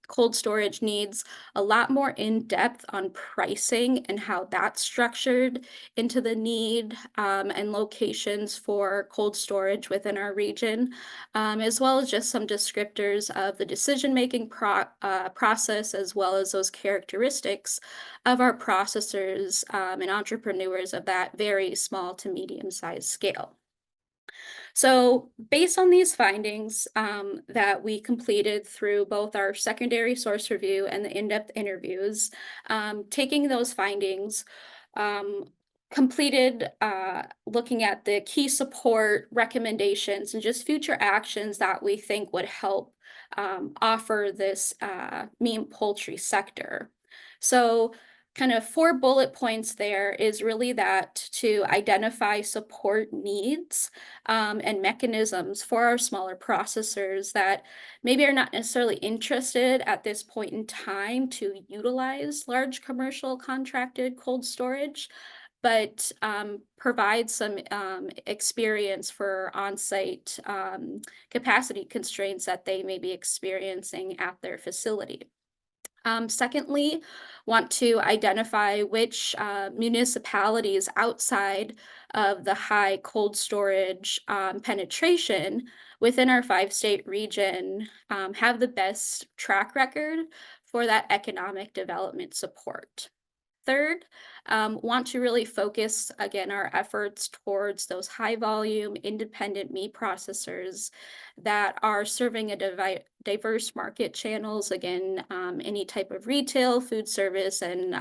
cold storage needs, a lot more in depth on pricing and how that's structured into the need and locations for cold storage within our region, as well as just some descriptors of the decision-making process, as well as those characteristics of our processors and entrepreneurs of that very small to medium-sized scale. So based on these findings that we completed through both our secondary source review and the in-depth interviews, taking those findings, completed looking at the key support recommendations and just future actions that we think would help offer this meat and poultry sector. So kind of 4 bullet points there is really that to identify support needs and mechanisms for our smaller processors that maybe are not necessarily interested at this point in time to utilize large commercial contracted cold storage, but provide some experience for on-site capacity constraints that they may be experiencing at their facility. Secondly, want to identify which municipalities outside of the high cold storage penetration within our 5-state region have the best track record for that economic development support. Third, want to really focus, again, our efforts towards those high volume independent meat processors that are serving a diverse market channels, again, any type of retail, food service, and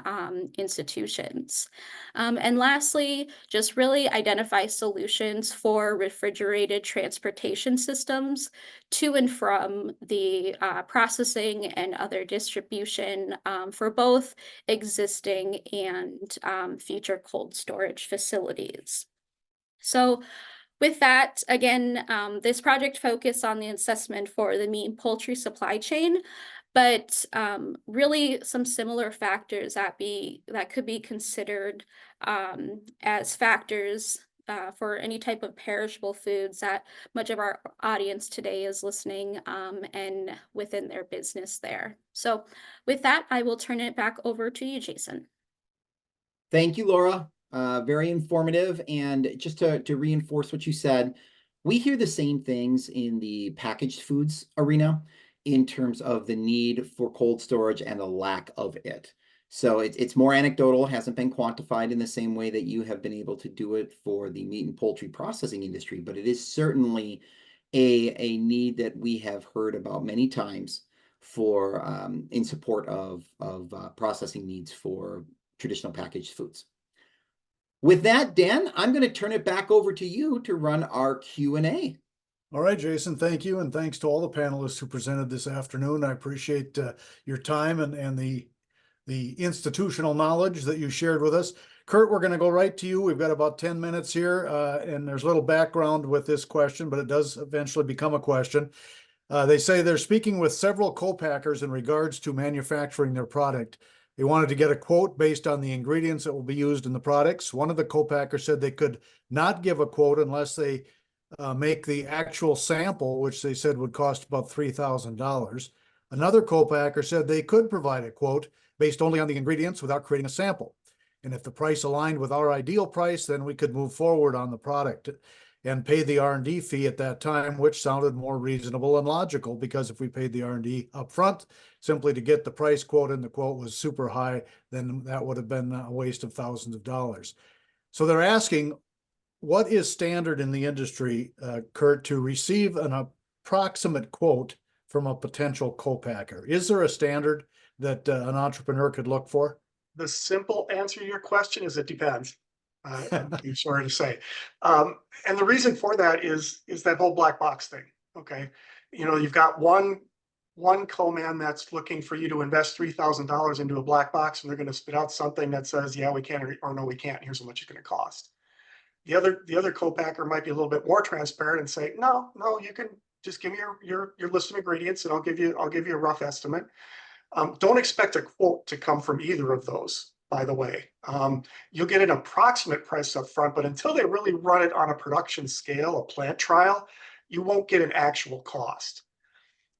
institutions. And lastly, just really identify solutions for refrigerated transportation systems to and from the processing and other distribution for both existing and future cold storage facilities. So with that, again, this project focused on the assessment for the meat and poultry supply chain, but really some similar factors that could be considered as factors for any type of perishable foods that much of our audience today is listening and within their business there. So with that, I will turn it back over to you, Jason. Thank you, Laura. Very informative. And just to reinforce what you said, we hear the same things in the packaged foods arena in terms of the need for cold storage and the lack of it. So it's more anecdotal, hasn't been quantified in the same way that you have been able to do it for the meat and poultry processing industry, but it is certainly a need that we have heard about many times for in support of processing needs for traditional packaged foods. With that, Dan, I'm going to turn it back over to you to run our Q&A. All right, Jason, thank you. And thanks to all the panelists who presented this afternoon. I appreciate your time and the institutional knowledge that you shared with us. Kurt, we're going to go right to you. We've got about 10 minutes here, and there's a little background with this question, but it does eventually become a question. They say they're speaking with several co-packers in regards to manufacturing their product. They wanted to get a quote based on the ingredients that will be used in the products. One of the co-packers said they could not give a quote unless they make the actual sample, which they said would cost about $3,000. Another co-packer said they could provide a quote based only on the ingredients without creating a sample. And if the price aligned with our ideal price, then we could move forward on the product and pay the R&D fee at that time, which sounded more reasonable and logical, because if we paid the R&D upfront simply to get the price quote and the quote was super high, then that would have been a waste of thousands of dollars. So they're asking, what is standard in the industry, Kurt, to receive an approximate quote from a potential co-packer? Is there a standard that an entrepreneur could look for? The simple answer to your question is it depends. I'm sorry to say. And the reason for that is that whole black box thing. Okay. You know, you've got one co-man that's looking for you to invest $3,000 into a black box, and they're going to spit out something that says, yeah, we can, or no, we can't. Here's how much it's going to cost. The other co-packer might be a little bit more transparent and say, no, you can just give me your list of ingredients and I'll give you a rough estimate. Don't expect a quote to come from either of those, by the way. You'll get an approximate price up front, but until they really run it on a production scale, a plant trial, you won't get an actual cost.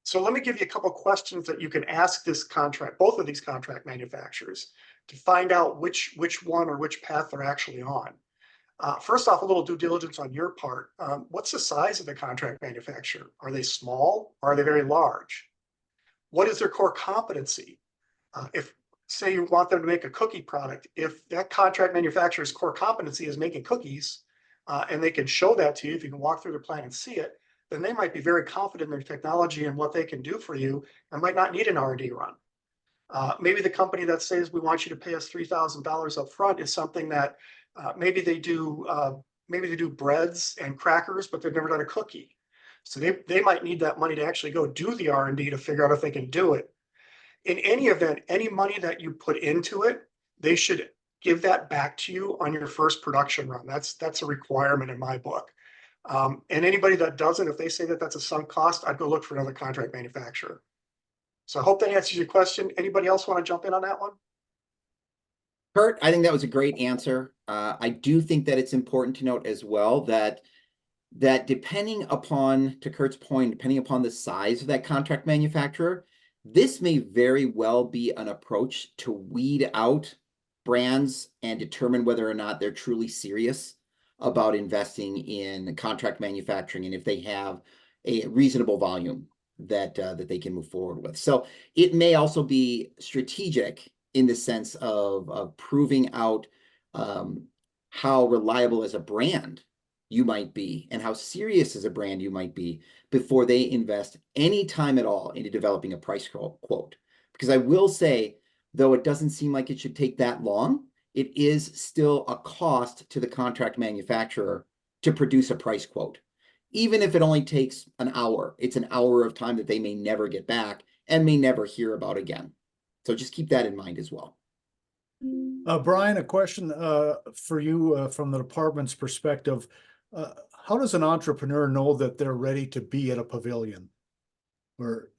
So let me give you a couple questions that you can ask both of these contract manufacturers, to find out which one or which path they're actually on. First off, a little due diligence on your part. What's the size of the contract manufacturer? Are they small or are they very large? What is their core competency? If, say, you want them to make a cookie product, if that contract manufacturer's core competency is making cookies, and they can show that to you, if you can walk through their plant and see it, then they might be very confident in their technology and what they can do for you and might not need an R&D run. Maybe the company that says we want you to pay us $3,000 up front is something that maybe they do breads and crackers, but they've never done a cookie. So they might need that money to actually go do the R&D to figure out if they can do it. In any event, any money that you put into it, they should give that back to you on your first production run. That's a requirement in my book. And anybody that doesn't, if they say that that's a sunk cost, I'd go look for another contract manufacturer. So I hope that answers your question. Anybody else want to jump in on that one? Kurt, I think that was a great answer. I do think that it's important to note as well that depending upon, to Kurt's point, depending upon the size of that contract manufacturer, this may very well be an approach to weed out brands and determine whether or not they're truly serious about investing in contract manufacturing and if they have a reasonable volume that they can move forward with. So it may also be strategic in the sense of proving out how reliable as a brand you might be and how serious as a brand you might be before they invest any time at all into developing a price quote. Because I will say, though it doesn't seem like it should take that long, it is still a cost to the contract manufacturer to produce a price quote. Even if it only takes an hour, it's an hour of time that they may never get back and may never hear about again. So just keep that in mind as well. Brian, a question for you from the department's perspective. How does an entrepreneur know that they're ready to be at a pavilion? Or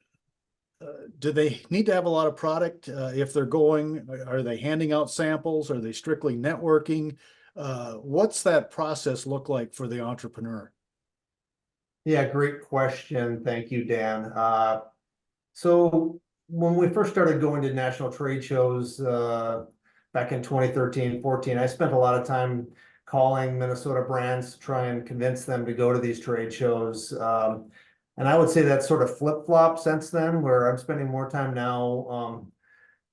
do they need to have a lot of product if they're going? Are they handing out samples? Are they strictly networking? What's that process look like for the entrepreneur? Yeah, great question. Thank you, Dan. So when we first started going to national trade shows back in 2013, 14, I spent a lot of time calling Minnesota brands to try and convince them to go to these trade shows. And I would say that sort of flip-flop since then, where I'm spending more time now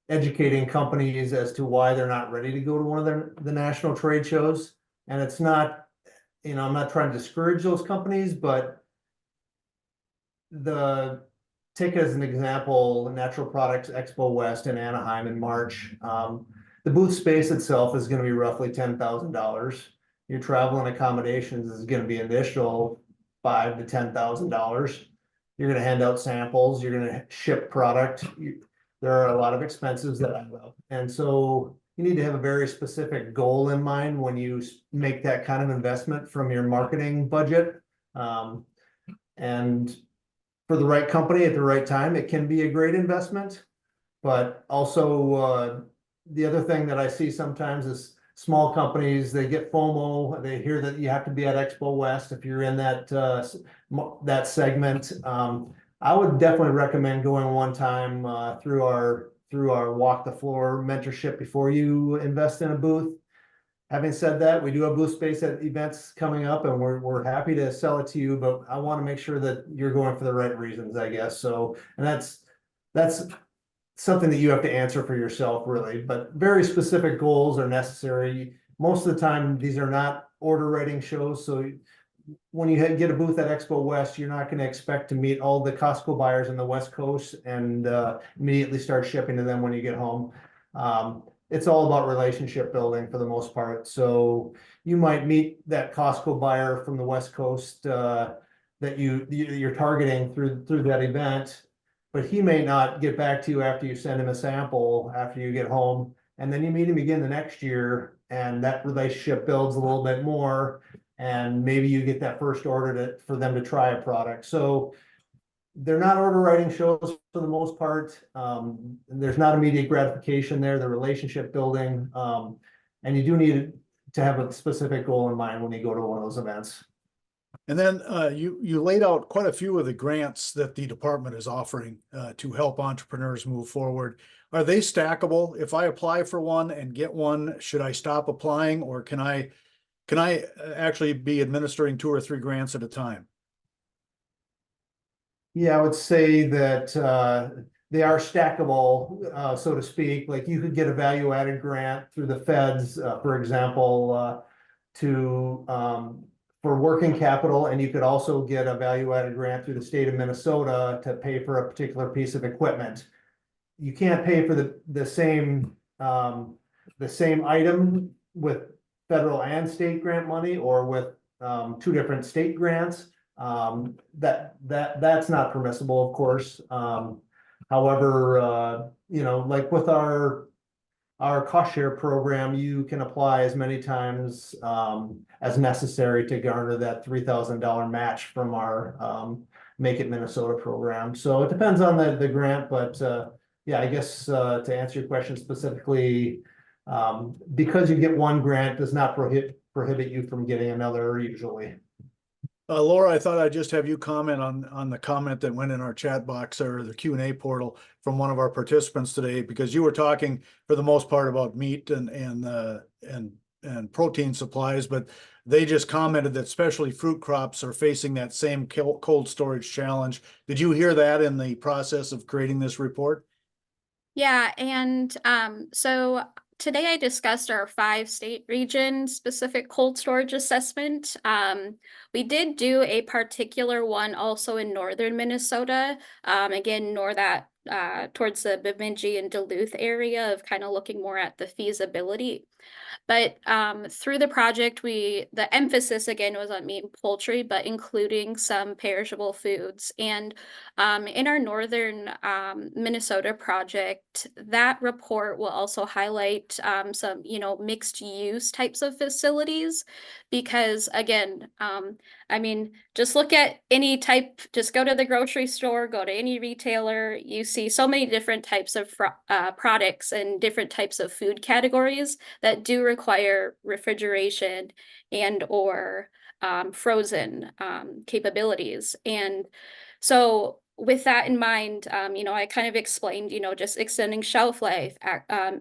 educating companies as to why they're not ready to go to one of the national trade shows. And it's not, I'm not trying to discourage those companies, but take as an example, Natural Products Expo West in Anaheim in March. The booth space itself is going to be roughly $10,000. Your travel and accommodations is going to be an additional $5,000 to $10,000. You're going to hand out samples. You're going to ship product. There are a lot of expenses that add up, and so you need to have a very specific goal in mind when you make that kind of investment from your marketing budget. And for the right company at the right time, it can be a great investment. But also, the other thing that I see sometimes is small companies, they get FOMO. They hear that you have to be at Expo West if you're in that segment. I would definitely recommend going one time through our walk the floor mentorship before you invest in a booth. Having said that, we do have booth space at events coming up, and we're happy to sell it to you, but I want to make sure that you're going for the right reasons, I guess. So, and that's something that you have to answer for yourself, really. But very specific goals are necessary. Most of the time, these are not order writing shows. So when you get a booth at Expo West, you're not going to expect to meet all the Costco buyers in the West Coast and immediately start shipping to them when you get home. It's all about relationship building for the most part. So you might meet that Costco buyer from the West Coast that you're targeting through that event, but he may not get back to you after you send him a sample after you get home, and then you meet him again the next year, and that relationship builds a little bit more, and maybe you get that first order for them to try a product. So they're not order writing shows for the most part. There's not immediate gratification there, the relationship building, and you do need to have a specific goal in mind when you go to one of those events. And then you laid out quite a few of the grants that the department is offering to help entrepreneurs move forward. Are they stackable? If I apply for one and get one, should I stop applying, or can I actually be administering 2 or 3 grants at a time? Yeah, I would say that they are stackable, so to speak. Like you could get a value-added grant through the feds, for example, for working capital, and you could also get a value-added grant through the state of Minnesota to pay for a particular piece of equipment. You can't pay for the same item with federal and state grant money, or with 2 different state grants. That's not permissible, of course. However, like with our cost share program, you can apply as many times as necessary to garner that $3,000 match from our Make It Minnesota program. So it depends on the grant, but yeah, I guess to answer your question specifically, because you get one grant does not prohibit you from getting another usually. Laura, I thought I'd just have you comment on the comment that went in our chat box or the Q&A portal from one of our participants today, because you were talking for the most part about meat and protein supplies, but they just commented that especially fruit crops are facing that same cold storage challenge. Did you hear that in the process of creating this report? Yeah, and so today I discussed our 5-state region specific cold storage assessment. We did do a particular one also in northern Minnesota, again, towards the Bemidji and Duluth area, of kind of looking more at the feasibility. But through the project, the emphasis again was on meat and poultry, but including some perishable foods. And in our northern Minnesota project, that report will also highlight some, mixed use types of facilities, because again, I mean, just look at just go to the grocery store, go to any retailer, you see so many different types of products and different types of food categories that do require refrigeration and or frozen capabilities. And so with that in mind, I kind of explained, just extending shelf life,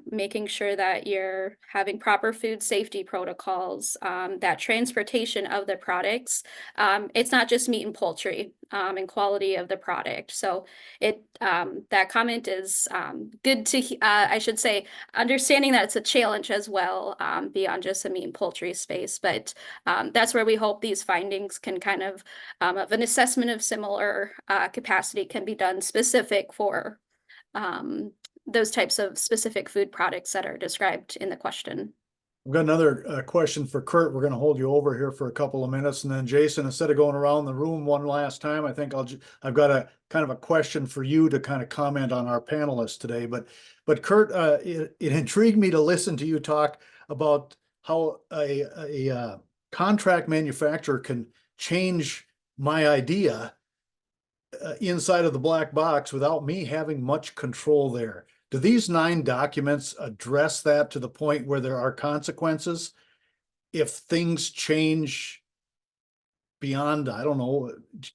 making sure that you're having proper food safety protocols, that transportation of the products. It's not just meat and poultry. and quality of the product. So that comment is good to, I should say, understanding that it's a challenge as well, beyond just the meat and poultry space. But that's where we hope these findings can kind of an assessment of similar capacity can be done specific for those types of specific food products that are described in the question. We've got another question for Kurt. We're going to hold you over here for a couple of minutes, and then Jason, instead of going around the room one last time, I think I've got a kind of a question for you to kind of comment on our panelists today. But Kurt, it intrigued me to listen to you talk about how a contract manufacturer can change my idea inside of the black box without me having much control there. Do these 9 documents address that to the point where there are consequences if things change beyond, I don't know,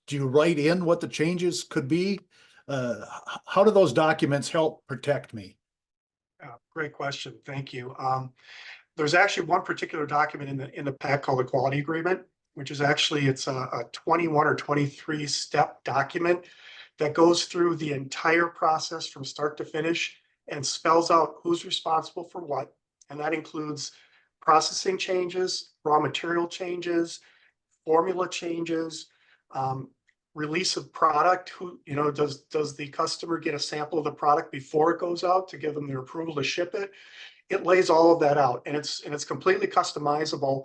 do you write in what the changes could be? How do those documents help protect me? Great question. Thank you. There's actually one particular document in the pack called the quality agreement, which is actually, it's a 21 or 23 step document that goes through the entire process from start to finish and spells out who's responsible for what. And that includes processing changes, raw material changes, formula changes, release of product. Who, does the customer get a sample of the product before it goes out to give them their approval to ship it? It lays all of that out, and it's completely customizable,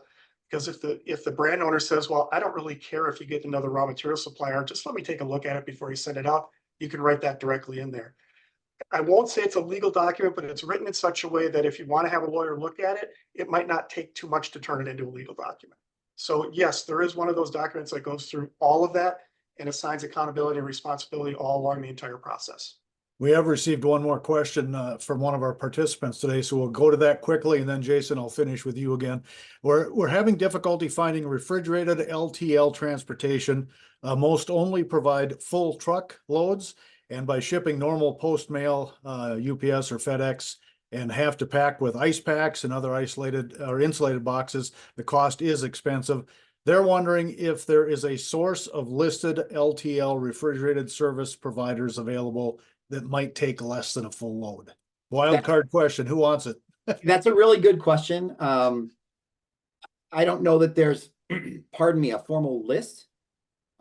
because if the brand owner says, well, I don't really care if you get another raw material supplier, just let me take a look at it before you send it out, you can write that directly in there. I won't say it's a legal document, but it's written in such a way that if you want to have a lawyer look at it, it might not take too much to turn it into a legal document. So yes, there is one of those documents that goes through all of that and assigns accountability and responsibility all along the entire process. We have received one more question from one of our participants today, so we'll go to that quickly, and then Jason, I'll finish with you again. We're having difficulty finding refrigerated LTL transportation. Most only provide full truck loads, and by shipping normal post mail, UPS or FedEx, and have to pack with ice packs and other isolated or insulated boxes, the cost is expensive. They're wondering if there is a source of listed LTL refrigerated service providers available that might take less than a full load. Wild card question. Who wants it? That's a really good question. I don't know that there's, pardon me, a formal list.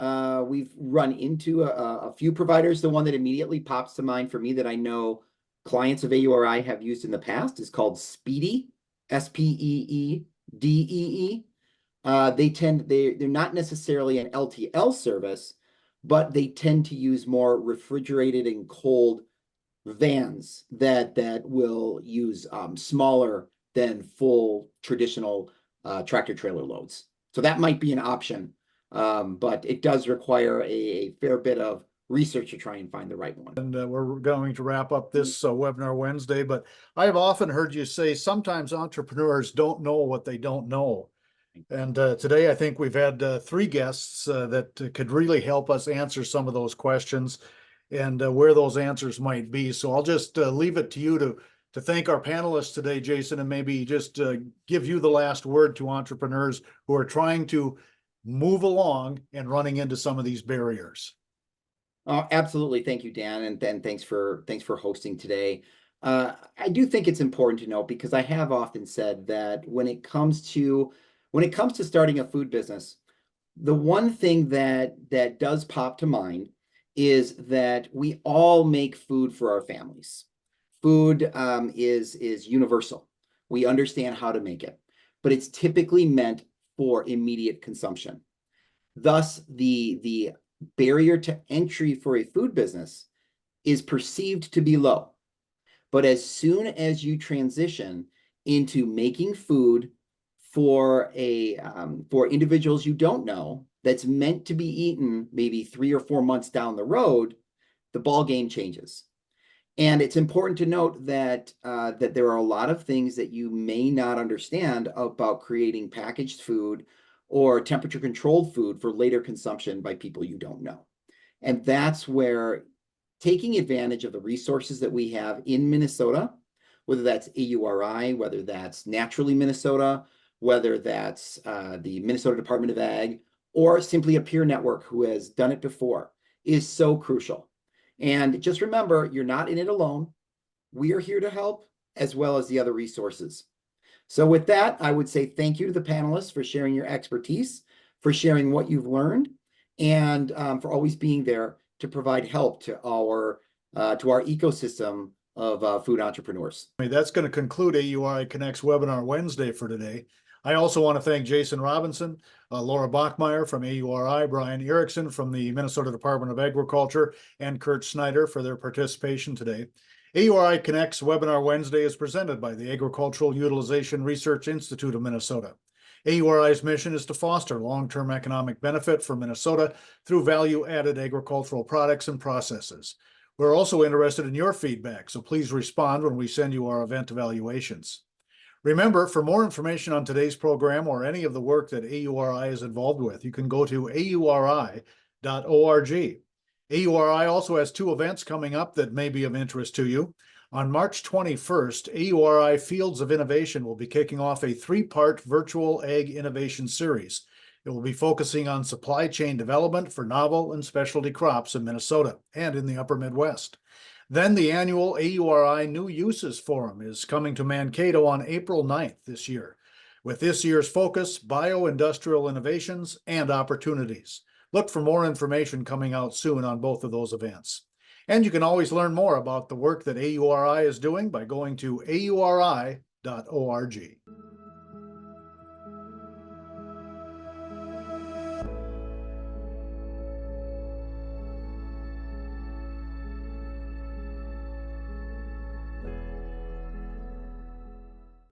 We've run into a few providers. The one that immediately pops to mind for me that I know clients of AURI have used in the past is called Speedy, Speedee. They're not necessarily an LTL service, but they tend to use more refrigerated and cold vans that will use smaller than full traditional tractor trailer loads. So that might be an option, but it does require a fair bit of research to try and find the right one. And we're going to wrap up this webinar Wednesday, but I've often heard you say sometimes entrepreneurs don't know what they don't know. And today I think we've had 3 guests that could really help us answer some of those questions and where those answers might be. So I'll just leave it to you to thank our panelists today, Jason, and maybe just give you the last word to entrepreneurs who are trying to move along and running into some of these barriers. Absolutely. Thank you, Dan. And then thanks for hosting today. I do think it's important to note, because I have often said that when it comes to starting a food business, the one thing that does pop to mind is that we all make food for our families. Food is universal. We understand how to make it, but it's typically meant for immediate consumption. Thus, the barrier to entry for a food business is perceived to be low. But as soon as you transition into making food for individuals you don't know, that's meant to be eaten maybe 3 or 4 months down the road, the ball game changes. And it's important to note that that there are a lot of things that you may not understand about creating packaged food or temperature controlled food for later consumption by people you don't know. And that's where taking advantage of the resources that we have in Minnesota, whether that's AURI, whether that's Naturally Minnesota, whether that's the Minnesota Department of Ag, or simply a peer network who has done it before is so crucial. And just remember, you're not in it alone. We are here to help, as well as the other resources. So with that, I would say thank you to the panelists for sharing your expertise, for sharing what you've learned, and for always being there to provide help to our ecosystem of food entrepreneurs. That's going to conclude AURI Connect's Webinar Wednesday for today. I also want to thank Jason Robinson, Laura Bachmeyer from AURI, Brian Erickson from the Minnesota Department of Agriculture, and Kurt Snyder for their participation today. AURI Connect's Webinar Wednesday is presented by the Agricultural Utilization Research Institute of Minnesota. AURI's mission is to foster long-term economic benefit for Minnesota through value-added agricultural products and processes. We're also interested in your feedback, so please respond when we send you our event evaluations. Remember, for more information on today's program or any of the work that AURI is involved with, you can go to auri.org. AURI also has 2 events coming up that may be of interest to you. On March 21st, AURI Fields of Innovation will be kicking off a 3-part virtual ag innovation series. It will be focusing on supply chain development for novel and specialty crops in Minnesota and in the upper Midwest. Then the annual AURI New Uses Forum is coming to Mankato on April 9th this year, with this year's focus, bioindustrial innovations and opportunities. Look for more information coming out soon on both of those events. And you can always learn more about the work that AURI is doing by going to auri.org.